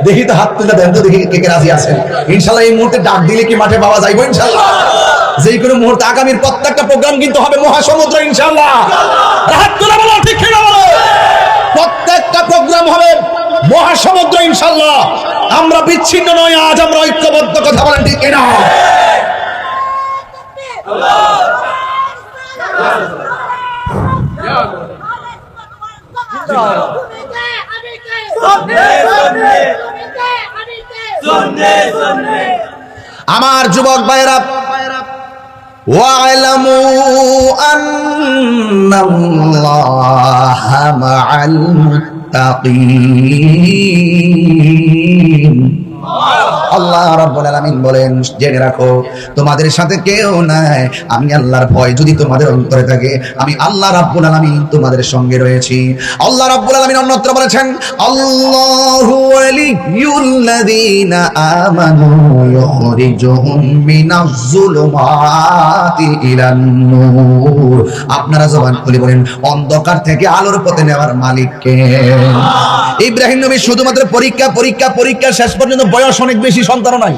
দেখি তো, হাত তুলে দেন তো দেখি কে কে রাজি আছেন। ইনশাআল্লাহ এই মুহূর্তে ডাক দিলে কি মাঠে পাওয়া যাইবো ইনশাআল্লাহ। যেই কোনো মুহূর্তে আগামীর প্রত্যেকটা প্রোগ্রাম কিন্তু হবে মহাসমুদ্র ইনশাআল্লাহ। হাত তুলে বলো ঠিক কিনা বলো। প্রত্যেকটা প্রোগ্রাম হবে মহাসমুদ্র ইনশাআল্লাহ। আমরা বিচ্ছিন্ন নয়, আজ আমরা ঐক্যবদ্ধ। কথা বলেন ঠিক কিনা? আমার যুবক ভাইরা, ওয়া'লামু আন্নাল্লাহা মা'আল মুত্তাকিন। আল্লাহ রাব্বুল আলামিন বলেন, জেনে রাখো তোমাদের সাথে কেউ নাই। আমি আল্লাহর ভয় যদি তোমাদের অন্তরে থাকে, আমি আল্লাহ রাব্বুল আলামিন তোমাদের সঙ্গে রয়েছি। আল্লাহ রাব্বুল আলামিন অন্যত্র বলেছেন, আল্লাহু ওয়ালিয়ুল্লাযীনা আমানু ইউখরিজুহুম মিনাজ যুলুমাতি ইলান নূর। আপনারা জবান খুলে বলেন, অন্ধকার থেকে আলোর পথে নেওয়ার মালিক কে? ইব্রাহিম নবী শুধুমাত্র পরীক্ষা পরীক্ষা পরীক্ষা, শেষ পর্যন্ত বয়স অনেক বেশি, সন্তান নাই।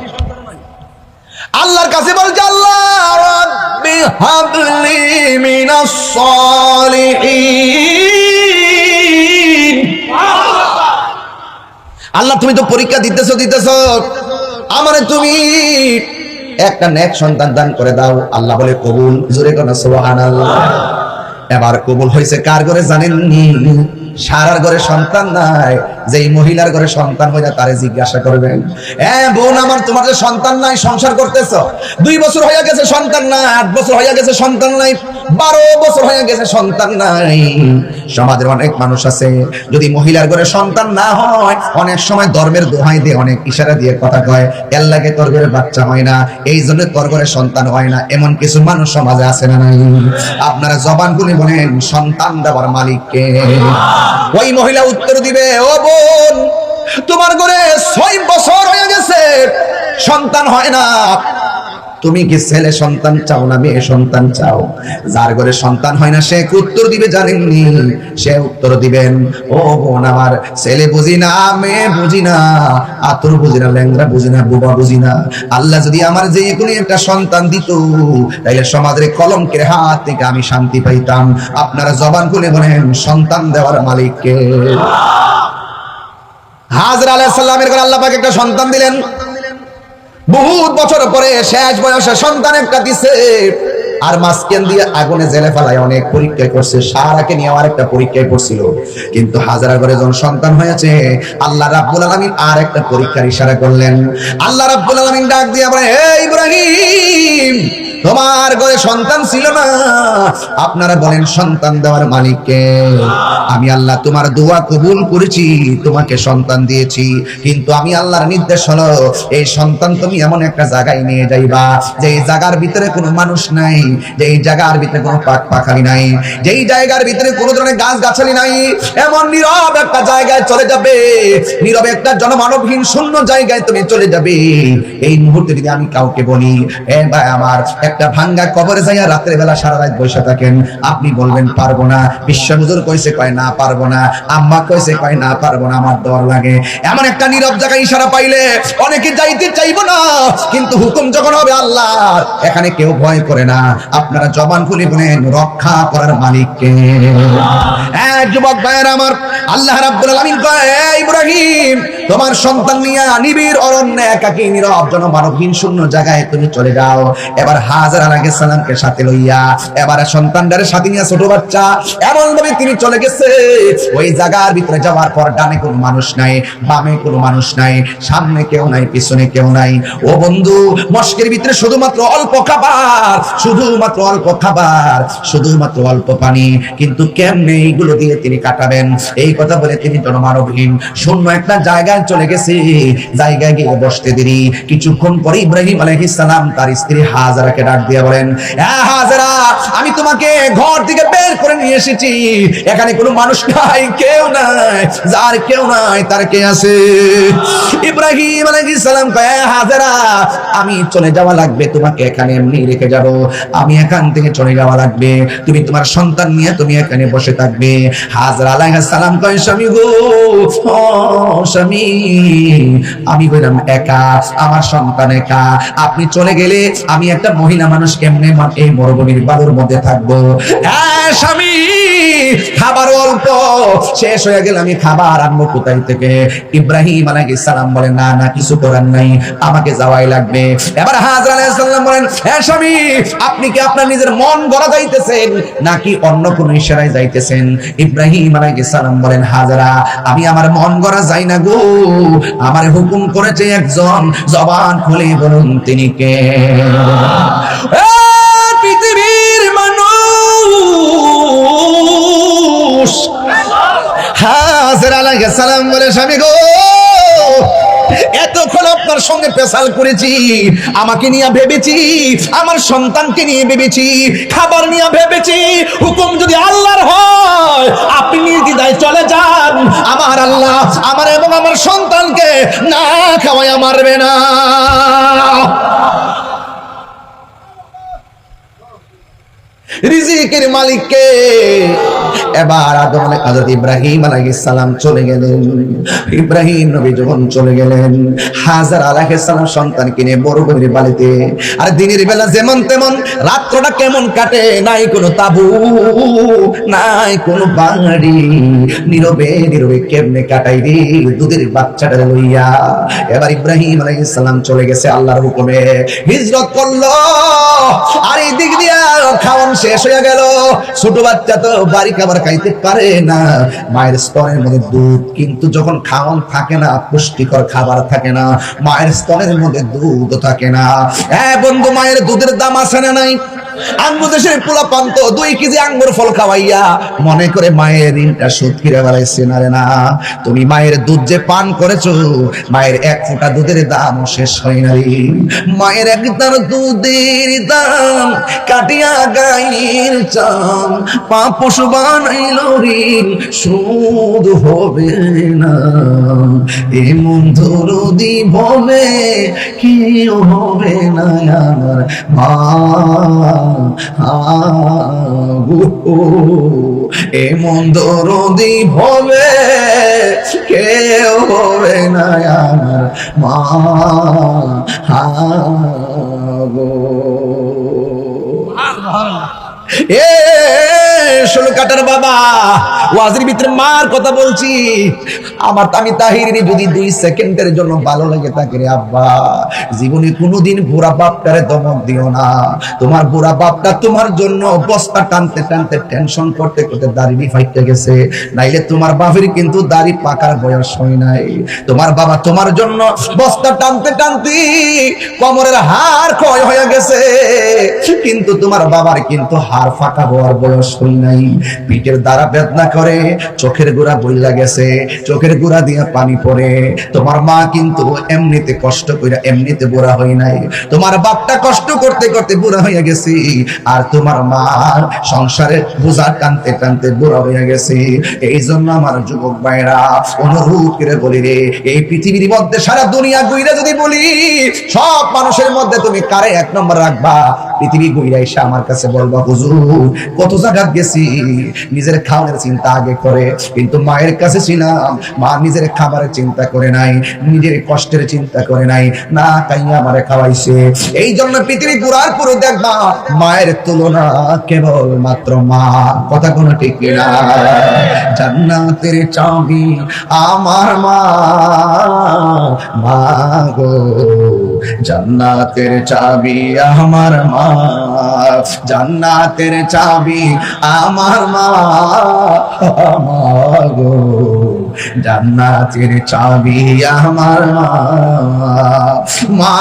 আল্লাহর কাছে বলছে, আল্লাহ রাব্বি হাবলি মিনাস সালিহিন। আল্লাহ তুমি তো পরীক্ষা দিতেছো, আমারে তুমি একটা নেক সন্তান দান করে দাও। আল্লাহ বলে কবুল। জোরে কোন সুবহানাল্লাহ। এবার কবুল হয়েছে কার ঘরে জানেন? সারার ঘরে সন্তান নাই। যেই মহিলার ঘরে সন্তান হয় না তারে জিজ্ঞাসা করবেন, বোন আমার তোমার যে সন্তান নাই, সংসার করতেছ, 2 বছর হয়ে গেছে সন্তান নাই, 8 বছর হয়ে গেছে সন্তান নাই, 12 বছর হয়ে গেছে সন্তান নাই। সমাজের অনেক মানুষ আছে, যদি মহিলার ঘরে সন্তান না হয় অনেক সময় ধর্মের দোহাই দিয়ে, অনেক ইশারা দিয়ে কথা কয়, এর লাগে তোর ঘরে বাচ্চা হয় না, এই জন্য তোর ঘরে সন্তান হয় না। এমন কিছু মানুষ সমাজে আছে না নাই? আপনারা জবান খুলে বলেন, সন্তান দেওয়ার মালিক কে? ওই মহিলা উত্তর দিবে, ও বোন তোমার ঘরে 6 বছর হয়ে গেছে সন্তান হয় না, তুমি কি ছেলে সন্তান চাও না মেয়ে সন্তান চাও? যার ঘরে সন্তান হয় না সে উত্তর দিবে জানেননি, সে উত্তর দিবেন, ও বোন আমার, ছেলে বুঝি না, মেয়ে বুঝি না, আতর বুঝি না, ল্যাংড়া বুঝি না, বুবা বুঝি না। আল্লাহ যদি আমার যে কোনো একটা সন্তান দিত, তাইলে সমাজের কলঙ্কের হাত থেকে আমি শান্তি পাইতাম। আপনারা জবান খুলে বলেন, সন্তান দেওয়ার মালিক কে? হাজরা আলাইহিস সালামের ঘরে আল্লাহ পাক একটা সন্তান দিলেন। বহুত বছর পরে শেষ বয়সে সন্তান একটা দিছে। আর মাঝখান দিয়ে আগুনে জেলে ফেলায় অনেক পরীক্ষা করছে, সারাকে নিয়ে আর একটা পরীক্ষায় পড়ছিল। কিন্তু হাজারা করে যখন সন্তান হয়েছে, আল্লাহ রাব্বুল আলামিন আর একটা পরীক্ষার ইশারা করলেন। আল্লাহ রাব্বুল আলামিন ডাক দিয়ে বলে, হে ইব্রাহিম, তোমার ঘরে সন্তান ছিল না, আপনারা বলেন সন্তান দেওয়ার মালিক কে? আমি আল্লাহ তোমার দোয়া কবুল করেছি, তোমাকে সন্তান দিয়েছি, কিন্তু আমি আল্লাহর নির্দেশ হলো এই সন্তান তুমি এমন একটা জায়গায় নিয়ে যাইবা যেই জায়গার ভিতরে কোনো মানুষ নাই, যেই জায়গার ভিতরে কোনো পাক পাখালি নাই, যেই জায়গার ভিতরে কোনো ধরনের গাছ গাছালি নাই, এমন নীরব একটা জায়গায় চলে যাবে, নীরব একটা জনমানবহীন শূন্য জায়গায় তুমি চলে যাবে। এই মুহূর্তে যদি আমি কাউকে বলি, এ ভাই আমার একটা ভাঙ্গা কবরে যাইয়া রাতের বেলা সারা রাত বসে থাকেন, আপনি বলবেন পারবো না। বিশ্ব হুজুর কইছে, কয় না পারবো না। আম্মা কইছে, কয় না পারবো না, আমার ডর লাগে। এমন একটা নীরব জায়গায় ইশারা পাইলে অনেকে যাইতে চাইবো না, কিন্তু হুকুম যখন হবে আল্লাহর, এখানে কেউ ভয় করে না। আপনারা জবান খুলে বলেন, রক্ষা করার মালিক কে? যুবক ভাইয়ের আমার, আল্লাহ রাব্বুল আলামিন কয়, হে ইব্রাহিম, তোমার সন্তান নিয়ে নিবিড় অরণ্যে একাকী নীরব জনমানবহীন শূন্য জায়গায় তুমি চলে যাও। এবার হাজরা আলাইহিস সালামকে সাথে লইয়া, এবার সন্তানটারে সাথে নিয়ে, ছোট বাচ্চা, এমন ভাবে তিনি চলে গেছে। ওই জায়গার ভিতরে যাওয়ার পর ডানে কোনো মানুষ নাই, বামে কোনো মানুষ নাই, সামনে কেউ নাই, পিছনে কেউ নাই। ও বন্ধু, মস্কের ভিতরে শুধুমাত্র অল্প খাবার, শুধুমাত্র অল্প খাবার, শুধুমাত্র অল্প পানি, কিন্তু কেমনে এইগুলো দিয়ে তিনি কাটাবেন? এই কথা বলে তিনি জনমানবহীন শূন্য একটা জায়গায় চলে গেছে। জায়গায় গিয়ে বসতে দেরি, কিছুক্ষণ পরে ইব্রাহিম আলাইহিস সালাম তার স্ত্রী হাজরাকে ডাক দিয়ে বলেন, হ্যাঁ হাজরা, আমি তোমাকে ঘর থেকে বের করে নিয়ে এসেছি, এখানে কোনো মানুষ নাই, কেউ নাই, যার কেউ নাই তার কে আছে? ইব্রাহিম আলাইহিস সালাম কয়, হাজরা, আমি চলে যাওয়া লাগবে, তোমাকে এখানে এমনি রেখে যাব, আমি এখান থেকে চলে যাওয়া লাগবে, তুমি তোমার সন্তান নিয়ে তুমি এখানে বসে থাকবে। হাজরা আলাইহিস সালাম কয়, স্বামী গো, ও স্বামী, আমি বললাম একা, আমার সন্তান একা, আপনি চলে গেলে আমি একটা মহিলা মানুষ কেমনে এই মরুভূমির বালুর মধ্যে থাকবো? হ্যাঁ স্বামী, খাবার অল্প, শেষ হয়ে গেল, আমি খাবার আনবো কোথায় থেকে? ইব্রাহিম আলাইহিস সালাম বলেন, না না, কিছু করার নাই, আমাকে যাওয়াই লাগবে। এবার হাজরা আলাইহিস সালাম বলেন, হ্যাঁ স্বামী, আপনি কি আপনার নিজের মন গড়া যাইতেছেন নাকি অন্য কোন ইশারায় যাইতেছেন? ইব্রাহিম আলাইহিস সালাম বলেন, হাজরা, আমি আমার মন গড়া যাই না গো, আমার হুকুম করেছে একজন, জবান খুলে বলুন তিনি কে? পৃথিবীর মানুষ। হাজরা আলাইহিস সালাম বলে, স্বামী গো, এতক্ষণ আপনার সঙ্গে পেশাল করেছি, আমাকে নিয়ে ভেবেছি, আমার সন্তানকে নিয়ে ভেবেছি, খাবার নিয়ে ভেবেছি, হুকুম যদি আল্লাহর হয় আপনি নির্দ্বিধায় চলে যান, আমার আল্লাহ আমার এবং আমার সন্তানকে না খাওয়াইয়া মারবে না। রিজিকের মালিককে। এবার হযরত ইব্রাহিম আলাইহিস সালাম চলে গেলেন। ইব্রাহিম নবী যখন চলে গেলেন, হাজরা আলাইহিস সালাম সন্তানকে নিয়ে মরুভূমির বালিতে। আর দিনের বেলা যেমন তেমন, রাত্রটা কেমন কাটে, নাই কোনো তাবু, নাই কোনো বাড়ি, নীরবে নীরবে কেমনে কাটাই রে দুধের বাচ্চাটা লইয়া। এবার ইব্রাহিম আলাইহিস সালাম চলে গেছে আল্লাহর হুকুমে, হিজরত করলো। আর এই দিক দিয়া খাওয়ান শেষ হয়ে গেল। ছোট বাচ্চা তো বাড়ি খাবার খাইতে পারে না, মায়ের স্তনের মধ্যে দুধ, কিন্তু যখন খাওয়ান থাকে না, পুষ্টিকর খাবার থাকে না, মায়ের স্তনের মধ্যে দুধ থাকে না। হ্যাঁ বন্ধু, মায়ের দুধের দাম আছে না নাই? আঙ্গুর দেশের পোলা পান্ত 2 কেজি আঙ্গুর ফল খাওয়াইয়া মনে করে মায়ের ঋণটা শোধ করে বেড়াইছে না রে না। তুমি মায়ের দুধ যে পান করেছো, মায়ের 1 ফোঁটা দুধের দাম শেষ হয় না রে। মায়ের 1 লিটার দুধের দাম কাটিয়া গাইর চাম, পাপ পশু বানাইল ঋণ শোধ হবে না। এমন দরদি বলে কেউ হবে না আমার মা। এমন দরদি হবে কেউ হবে না আমার মা গো। এ 16 কাটার বাবা, ওয়াজের ভিতরে মার কথা বলছি। আমার আমি তাহিরের যদি 2 সেকেন্ডের জন্য ভালো লাগে তাকে রে আব্বা, জীবনে কোনোদিন বুড়া বাপটারে দমক দিও না। তোমার বুড়া বাপটা তোমার জন্য বস্তা টানতে টানতে টেনশন করতে করতে দাড়ি ফাইটে গেছে, নাইলে তোমার বাপের কিন্তু দাড়ি পাকার বয়স হয় নাই। তোমার বাবা তোমার জন্য বস্তা টানতে টানতে কোমরের হাড় ক্ষয় হয়ে গেছে, কিন্তু তোমার বাবার কিন্তু হাড় ফাঁকা হওয়ার বয়স হয় নাই। পিঠের দ্বারা বেদনা করে, চোখের গোড়া বইলা গেছে, চোখের গোড়া দিয়ে পানি পড়ে। তোমার মা কিন্তু এমনিতে কষ্ট করে এমনিতে বুড়া হয় নাই, তোমার বাপটা কষ্ট করতে করতে বুড়া হয়ে গেছে, আর তোমার মা সংসারে বোঝা টানতে টানতে বুড়া হয়ে গেছে। এই জন্য আমার যুবক ভাইরা অনুরোধ করে বলি রে, এই পৃথিবীর মধ্যে সারা দুনিয়া ঘুরে যদি বলি সব মানুষের মধ্যে তুমি কারে 1 নম্বর রাখবা, পৃথিবী ঘুরে এসে আমার কাছে বলবা হুজুর কত জায়গা গেছি, নিজের খাওয়ার চিন্তা আগে করে, কিন্তু মায়ের কাছে ছিলাম মা নিজের খাবারের চিন্তা করে নাই, নিজের কষ্টের চিন্তা করে নাই, না খাইয়া আমারে খাওয়াইছে। এই জন্য পৃথিবী ঘুরার পুরো দেখবা মায়ের তুলনা কেবল মাত্র মা। কথা কোনো ঠিক না? জান্নাতের চাবি আমার মা, মা গো জান্নাতের চাবি আমার মা, জান্নাতের চাবি আমার মা, মা গো জান্নাতের চাবি আমার মা। মা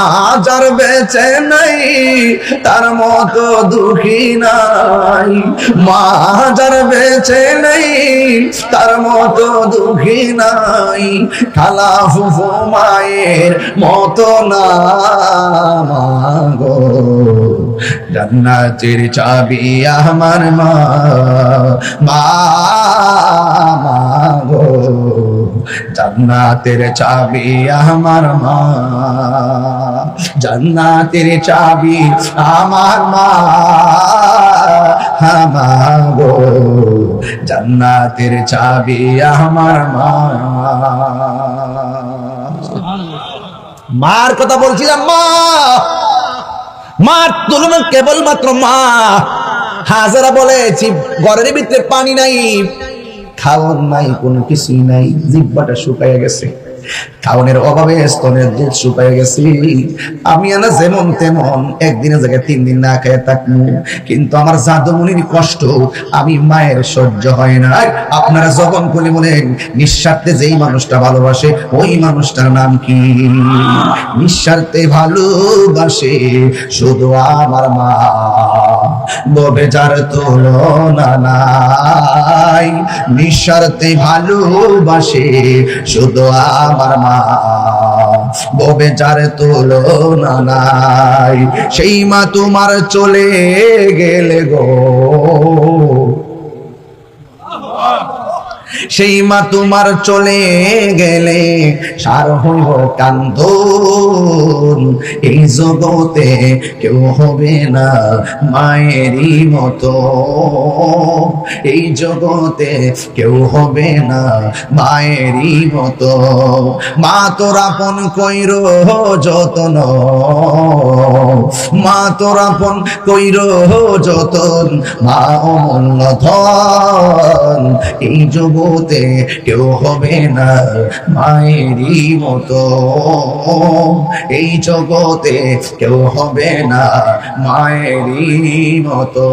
যার বেঁচে নাই তার মতো দুঃখী নাই, মা যার বেঁচে নাই তার মতো দুঃখী নাই, খালা ফুফু মায়ের মতো না মা গো জান্নাতের চাবি আমার মা, মা গো জান্নাতের চাবি আমার মা, জান্নাতের চাবি আমার মা, মা গো জান্নাতের চাবি আমার মা। মার কথা বলছিলাম, মা মার তুলনা কেবলমাত্র মা। হাজারা বলেছি ঘরের ভিতরে পানি নাই, খাওয়ার নাই, কোনো কিছুই নাই, জিহ্বাটা শুকাইয়া গেছে, খাওয়ানোর অভাবে স্তনের দুধ শুকাইয়া গেছে। আমি না যেমন তেমন একদিনের জায়গায় 3 দিন না খেয়ে থাকবো, কিন্তু আমার জাদুমনির কষ্ট আমি মায়ের সহ্য হয় না। আপনারা জগন করে বলেন নিঃস্বার্থে যেই মানুষটা ভালোবাসে ওই মানুষটার নাম কি? নিঃস্বার্থে ভালোবাসে শুধু আমার মা, ববে যার তুলনা নাই। নিঃস্বার্থে ভালোবাসে শুধু আমার মা, ববে যার তুলনা নাই। সেই মা তোমার চলে গেলে গো, সেই মা তোমার চলে গেলে সার হইব কান্দন। এই জগতে কেউ হবে না মায়েরই মতো, এই জগতে কেউ হবে না মায়েরই মতো। মা তোর আপন কইর যতন, মা তোর আপন কইর যতন, মা অমূল্য ধন। এই জগতে কেউ হবে না মায়েরই মতো, এই জগতে কেউ হবে না মায়েরই মতো।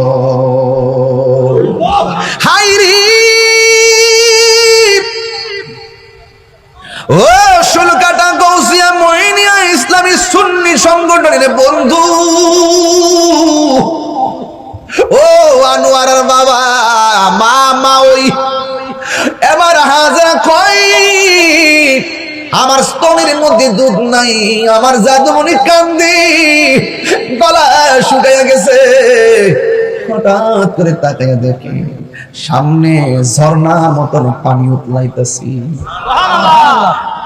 হাইরি ও শুলকাটা গৌসিয়া মহিনিয়া ইসলামী সুন্নি সংগঠনের বন্ধু, আমার স্তনের মধ্যে দুধ নাই, আমার জাদুমণি কান্দি গলা শুকাইয়া গেছে। হঠাৎ করে তাকাইয়া দেখি সামনে ঝর্ণা মতন পানি উতলাইতেছি।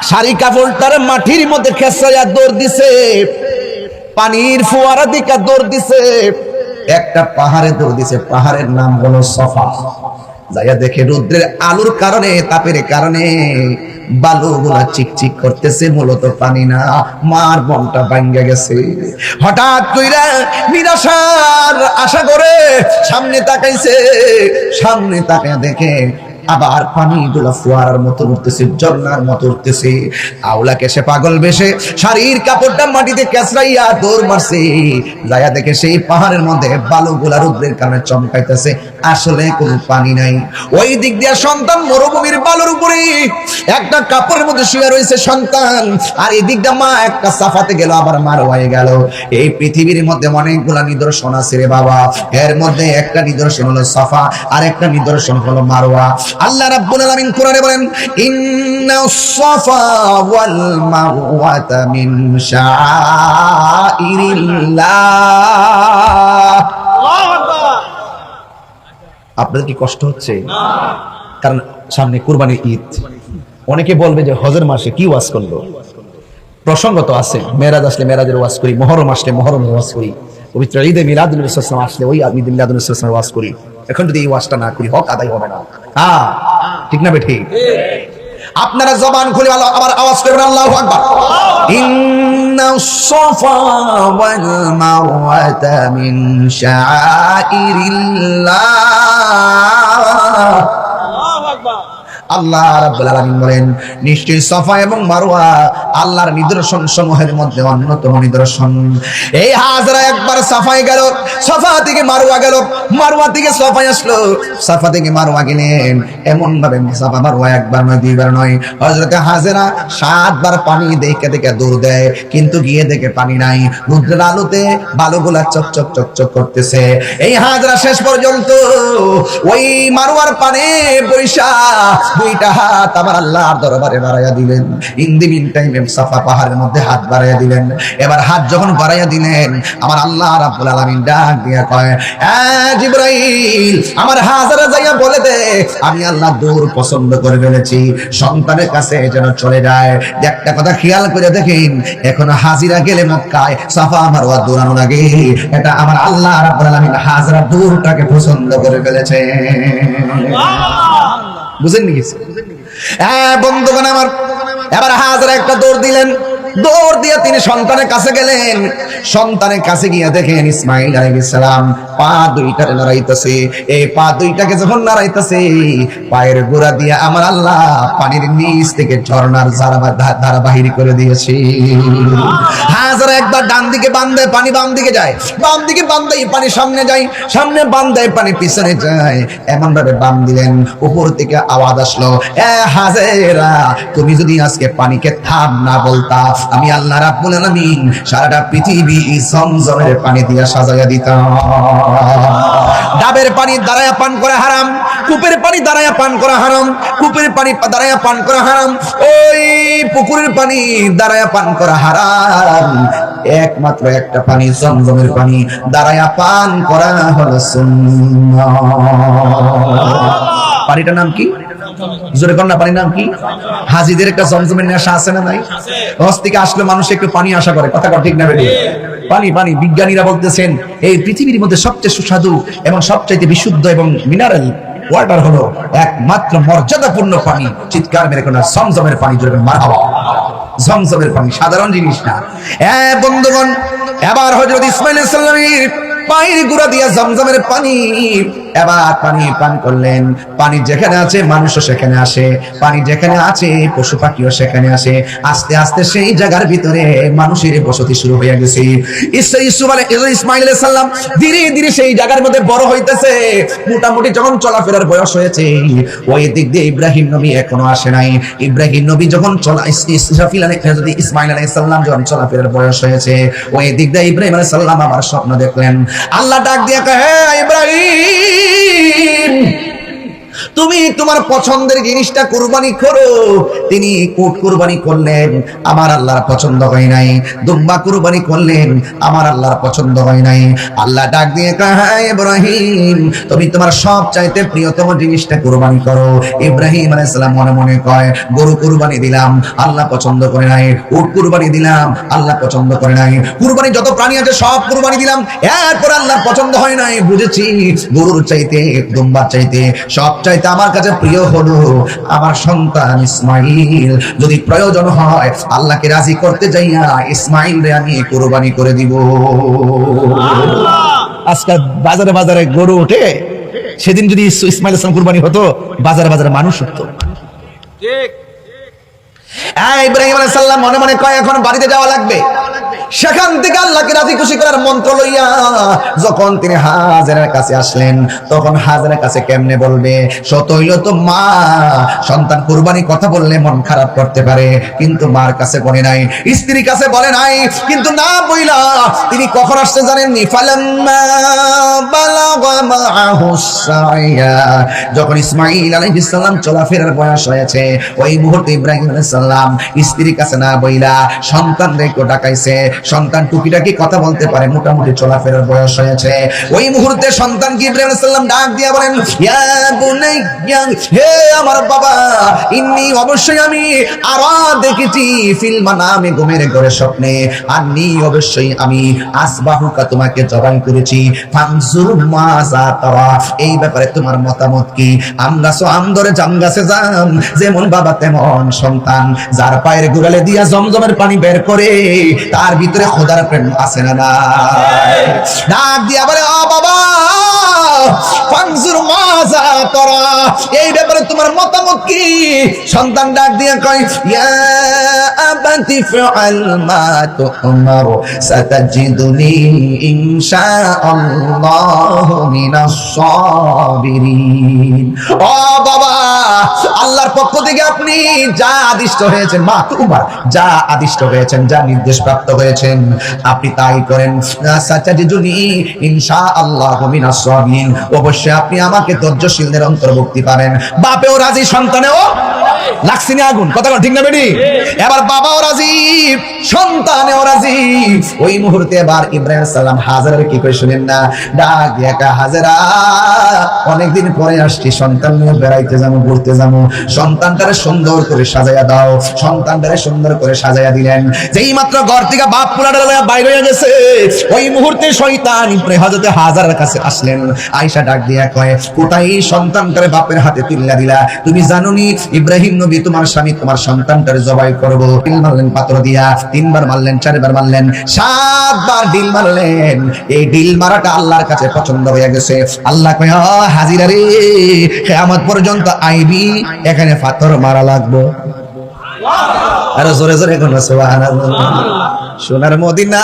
শাড়ি কাপড়টার মাটির মধ্যে খেসাইয়া দৌড় দিছে, পানির ফোয়ারা দিকা দৌড় দিছে, একটা পাহাড়ে দৌড় দিছে। পাহাড়ের নাম হলো সফা। যাইয়া দেখে রৌদ্রের আলোর কারণে, তাপের কারণে বালুগুলা চিকচিক করতেছে, মূলত পানি না। মার মনটা ভাঙ্গা গেছে। হঠাৎ কইরা নিরাশার আশা করে সামনে তাকাইছে। সামনে তাকায় দেখে আবার পানিগুলা ফোয়ারার মতো উঠতেছে, ঝর্ণার মতো উঠতেছে। আওলাকে সে পাগল বেশে শাড়ির কাপড়টা মাটিতে কেঁচড়াইয়া দৌড় মারছে। যাইয়া দেখে সেই পাহাড়ের মধ্যে বালুগুলা রৌদ্রের কারণে চমকাইতেছে, আসলে কোনো পানি নাই। ওই দিক দিয়া সন্তান মরুভূমির বালুর উপরে একটা কাপড়ের মধ্যে শুয়ে রয়েছে সন্তান, আর এই দিক দিয়া মা একটা সাফাতে গেল, আবার মারওয়ায় গেল। এই পৃথিবীর মধ্যে অনেকগুলা নিদর্শন আছে রে বাবা, এর মধ্যে একটা নিদর্শন হলো সাফা, আর একটা নিদর্শন হলো মারওয়া। আল্লাহ রাব্বুল আলামিন কোরআনে বলেন, ইন্নাস সাফা ওয়াল মারওয়াতা মিন শাআইরিল্লাহ। আল্লাহু আকবার। আপনাদের কি কষ্ট হচ্ছে? না, কারণ সামনে কুরবানির ঈদ। অনেকে বলবে যে হজের মাসে কি ওয়াজ করলো। প্রসঙ্গ তো আছে, মেরাজ আসলে মেরাজের ওয়াজ করি, মুহররম আসলে মুহররমের ওয়াজ করি, পবিত্র ঈদে মিলাদুল নবী সাল্লাল্লাহু আলাইহি ওয়াসাল্লাম আসলে ওই ঈদে মিলাদুল নবী সাল্লাল্লাহু আলাইহি ওয়াসাল্লাম ওয়াজ করি। এখন যদি এই ওয়াজটা না করি হক আদায় হবে না। হ্যাঁ, ঠিক না বেঠি? আপনারা জবান খুলে আবার আওয়াজ করবেন আল্লাহু আকবার। ইন্নাস সাফা ওয়াল মারওয়াতা মিন শাআইরিল্লাহ। আল্লাহু আকবার। আল্লাহ রাব্বুল আলামিন বলেন, নিশ্চয়ই সাফা এবং মারওয়া আল্লাহর নিদর্শন সমূহের মধ্যে অন্যতম নিদর্শন। এই হাজরা একবার সাফায় গেল, সাফা থেকে মারওয়া গেল, মারওয়া থেকে সাফায় আসলো, সাফা থেকে মারওয়া গেলেন। এমন ভাবে সাফা মারওয়া একবার নয়, দুইবার নয়। হযরতে হাজরা 7 বার পানি দেখে দেখে দৌড় দেয়, কিন্তু গিয়ে দেখে পানি নাই। রৌদ্রের আলোতে বালুগুলা চকচক চকচক করতেছে। এই হাজরা শেষ পর্যন্ত ওই মারওয়ার পানে বৈশা দুইটা হাত আমার আল্লাহর দরবারে বাড়াইয়া দিলেন। ইন দি মিন টাইম সাফা পাহাড়ের মধ্যে হাত বাড়াইয়া দিলেন। এবার হাত যখন বাড়াইয়া দিলেন, আমার আল্লাহ রাব্বুল আলামিন ডাক দিয়া কয়, জিবরাইল, আমার হাজরা যাইয়া বলে দে আমি আল্লাহ দূর পছন্দ করে ফেলেছি, সন্তানের কাছে যেন চলে যায়। একটা কথা খেয়াল করে দেখেন, এখন হাজিরা গেলে মক্কায় সাফা মারওয়া দৌড়ানো লাগে, এটা আমার আল্লাহ রাব্বুল আলামিন হাজরা দূরটাকে পছন্দ করে ফেলেছে। বুঝেন নি? বন্ধুগণ আমার, এবার হাজরা একটা দৌড় দিলেন। দৌড় দিয়ে তিনি সন্তানের কাছে গেলেন। সন্তানের কাছে গিয়ে দেখেন ইসমাইল আলাইহিস সালাম পা দুইটারে নাড়াইতেছে। এই পা দুইটাকে যখন নাড়াইতেছে, পায়ের গোড়া দিয়ে আমার আল্লাহ পানির নিচ থেকে ঝর্ণার ধারা বাহির করে দিয়েছে। হাজরা একবার ডান দিকে বান দেয়, পানি বাম দিকে যায়, বাম দিকে বান দেয়, পানি সামনে যায়, সামনে বান দেয়, পানি পিছনে যায়। এমন ভাবে বান দিলেন, উপর থেকে আওয়াজ আসলো, হাজেরা, তুমি যদি আজকে পানিকে থাম না বলতা, আমি আল্লাহ রাব্বুল আলামিন সারাটা পৃথিবী জমজমের পানি দিয়া সাজাইয়া দিতাম। ডাবের পানি দাঁড়ায়া পান করা হারাম, কূপের পানি দাঁড়ায়া পান করা হারাম, কূপের পানি দাঁড়ায়া পান করা হারাম, ওই পুকুরের পানি দাঁড়ায়া পান করা হারাম। একমাত্র একটা পানি, জমজমের পানি দাঁড়ায়া পান করা হলো সুন্নাহ। পানিটার নাম কি? জোরে কন্যা, পানির নাম কি? হাজিদের একটা জমজমের নেশা আছে না নাই? হজ থেকে আসলে মানুষ একটু পানি আশা করে, কথা ঠিক না বেরিয়ে? পানি পানি, বিজ্ঞানীরা বলতেছেন এই পৃথিবীর মধ্যে সবচেয়ে সুস্বাদু এবং সবচেয়ে বিশুদ্ধ এবং মিনারেল ওয়াটার হলো একমাত্র মর্যাদাপূর্ণ পানি। চিৎকার মেরে কোন জমজমের পানি, জোরে মারহাবা। জমজমের পানি সাধারণ জিনিস না। বন্ধুগণ, এবার হযরত ইসমাঈল আলাইহিস সালামের পায়ের গোড়া দিয়া জমজমের পানি, এবার পানি পান করলেন। পানি যেখানে আছে মানুষও সেখানে আসে, পানি যেখানে আছে পশু পাখিও সেখানে আসে। আস্তে আস্তে সেই জায়গার ভিতরে মানুষের বসতি শুরু হয়ে গেছে। ইসমাঈল আলাইহিস সালাম ধীরে ধীরে সেই জায়গার মধ্যে বড় হইতেছে। মোটামুটি যখন চলাফেরার বয়স হয়েছে, ওই দিক দিয়ে ইব্রাহিম নবী এখনো আসে নাই। ইব্রাহিম নবী যখন ইসমাঈল আলাইহিস সালাম যখন চলাফেরার বয়স হয়েছে, ওই দিক দিয়ে ইব্রাহিম আলাইহিস সালাম আবার স্বপ্ন দেখলেন। আল্লাহ ডাক দিয়ে কয়, হে ইব্রাহিম, তুমি তোমার পছন্দের জিনিসটা কুরবানি করো। তিনি উট কুরবানি করলেন, আমার আল্লাহর পছন্দ হয় নাই। দুম্বা কুরবানি করলেন, আমার আল্লাহর পছন্দ হয় নাই। আল্লাহ ডাক দিয়ে কয়, হ্যাঁ ইব্রাহিম, তুমি তোমার সব চাইতে প্রিয়তম জিনিসটা কুরবানি করো। ইব্রাহিম আলাইহিস সালাম মনে মনে কয়, গরু কুরবানি দিলাম, আল্লাহ পছন্দ করে নাই। উট কুরবানি দিলাম, আল্লাহ পছন্দ করে নাই। কুরবানি যত প্রাণী আছে সব কুরবানি দিলাম, এরপর আল্লাহ পছন্দ হয় নাই। বুঝেছি, গরুর চাইতে, দুম্বার চাইতে, সব চাইতে আমার কাছে প্রিয় হলো আমার সন্তান ইসমাইল। যদি প্রয়োজন হয় আল্লাহকে রাজি করতে যাইয়া ইসমাইল রে আমি কুরবানি করে দিব। আজকাল বাজারে বাজারে গরু ওঠে, সেদিন যদি ইসমাইল ইসলাম কুরবানি হতো, বাজারে বাজারে মানুষ উঠতো। ইব্রাহিম আলাইহিস সালাম মনে মনে কয়, এখন বাড়িতে যাওয়া লাগবে। সেখান থেকে আল্লাহকে রাজি খুশি করার মন্ত্র লইয়া যখন তিনি হাজেরার কাছে আসলেন, তখন হাজেরার কাছে কেমনে বলবে? সত হইল তো মা, সন্তান কুরবানি কথা বললে মন খারাপ করতে পারে, কিন্তু মার কাছে বলে নাই, স্ত্রীর কাছে বলে নাই। কিন্তু না বইলা তিনি কখন আসছে জানেননি? ফালাম্মা বালাগা মাআহুস সাইয়া, যখন ইসমাঈল আলাইহিস সালাম চলাফেরার বয়স হয়েছে, ওই মুহূর্তে ইব্রাহিম আলাইহিস সালাম স্ত্রীর কাছে না বইলা সন্তান রেখে ডাকাইছে। সন্তান টুকিটাকি কথা বলতে পারে, মোটামুটি চলাফেরার বয়স হয়েছে। ওই মুহূর্তে সন্তানকে ইব্রাহিম আলাইহিস সালাম ডাক দিয়া বলেন, ইয়া বুনাইয়া, হে আমার বাবা, ইন্নী, অবশ্যই আমি আরা দেখেছি, ফিল মানামে, ঘুমের ঘরে স্বপ্নে, আন্নী, অবশ্যই আমি আসবাহুকা, তোমাকে জবাই করেছি, ফানজুর মাযা তারা, এই ব্যাপারে তোমার মতামত কি? আম গাছে আম ধরে, জাম গাছে জাম, যেমন বাবা তেমন সন্তান। যার পায়ের গোড়ালে দিয়া জমজমের পানি বের করে, তার ভিতরে খোদার প্রেম আছে না নাই? ডাক দিয়া বলে, ও বাবা, ফানজুর মাযা তারা, এই ব্যাপারে তোমার মতামত কি? সন্তান ডাক দিয়া কয়, ইয়া আবাতি ফাআল মা তুমার, সাতাজিদুনি ইনশাআল্লাহু মিনাস সাবিরিন। ও বাবা, আল্লাহর পক্ষ থেকে আপনি যা আদিষ্ট হয়েছেন, মা তুমার, যা আদিষ্ট হয়েছেন, যা নির্দেশ প্রাপ্ত হয়েছেন, আপনি তাই করেন। সাতাজিদুনি ইনশাআল্লাহু মিনাস সাবিরিন, অবশ্যই আপনি আমাকে ধৈর্যশীলদের অন্তর্ভুক্তি পাবেন। বাপেও রাজি, সন্তানেও লাগছে না আগুন, কথা ঠিক না বেটি? এবার বাবাও রাজি, সন্তানেও রাজি। ওই মুহূর্তে এবার ইব্রাহিম সালাম হাজেরার কি করে শুনেন না? ডাক দিয়া কয়, হাজেরা, অনেকদিন পরে আসছি, সন্তান নিয়ে বেড়াইতে যাবো, ঘুরতে যাবো, সন্তানটারে সুন্দর করে সাজাইয়া দাও। সন্তানটারে সুন্দর করে সাজাইয়া দিলেন। যেই মাত্র ঘর থেকে বাপ পুরাটা বাইরে হয়ে গেছে, ওই মুহূর্তে শয়তান ইব্রাহিম হযরত হাজেরার কাছে আসলেন। আয়েশা ডাক দিয়া কয়, কোথায় এই সন্তানটারে বাপের হাতে তুলে দিলা? তুমি জানোনি ইব্রাহিম নবী তোমার স্বামী তোমার সন্তানটারে জবাই করবো। ডিল মারলেন পাথর দিয়া, 3 বার মারলেন, 4 বার মারলেন, 7 বার ডিল মারলেন। এই ডিল মারাটা আল্লাহর কাছে পছন্দ হয়ে গেছে। আল্লাহ কয়, হাজিরা রে, কিয়ামত পর্যন্ত আইবি, এখানে পাথর মারা লাগবে। আর জোরে জোরে কোন সুবহানাল্লাহ। সোনার মদিনা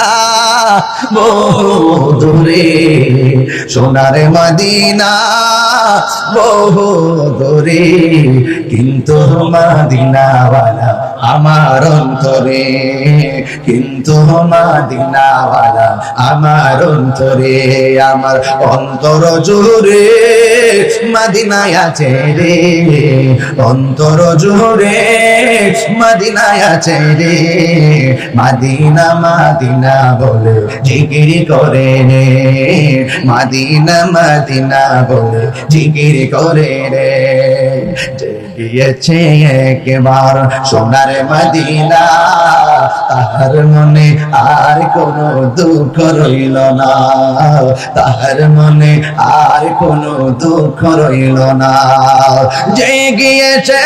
বহু দূরে, সোনার মদিনা বহু দূরে, কিন্তু মদিনাওয়ালা আমার অন্তরে, কিন্তু মদিনাওয়ালা আমার অন্তরে, আমার অন্তর জুড়ে মদিনায় আছে রে, অন্তর জুড়ে মদিনায় আছে রে, মদিনা মদিনা বলে জিকির করে রে, মদিনা মদিনা বলে জিকির করে রে। গিয়েছে একবার সোনার মদিনা, তাহার মনে আর কোনো দুঃখ রইল না, তাহার মনে আর কোনো দুঃখ রইল না। যে গিয়েছে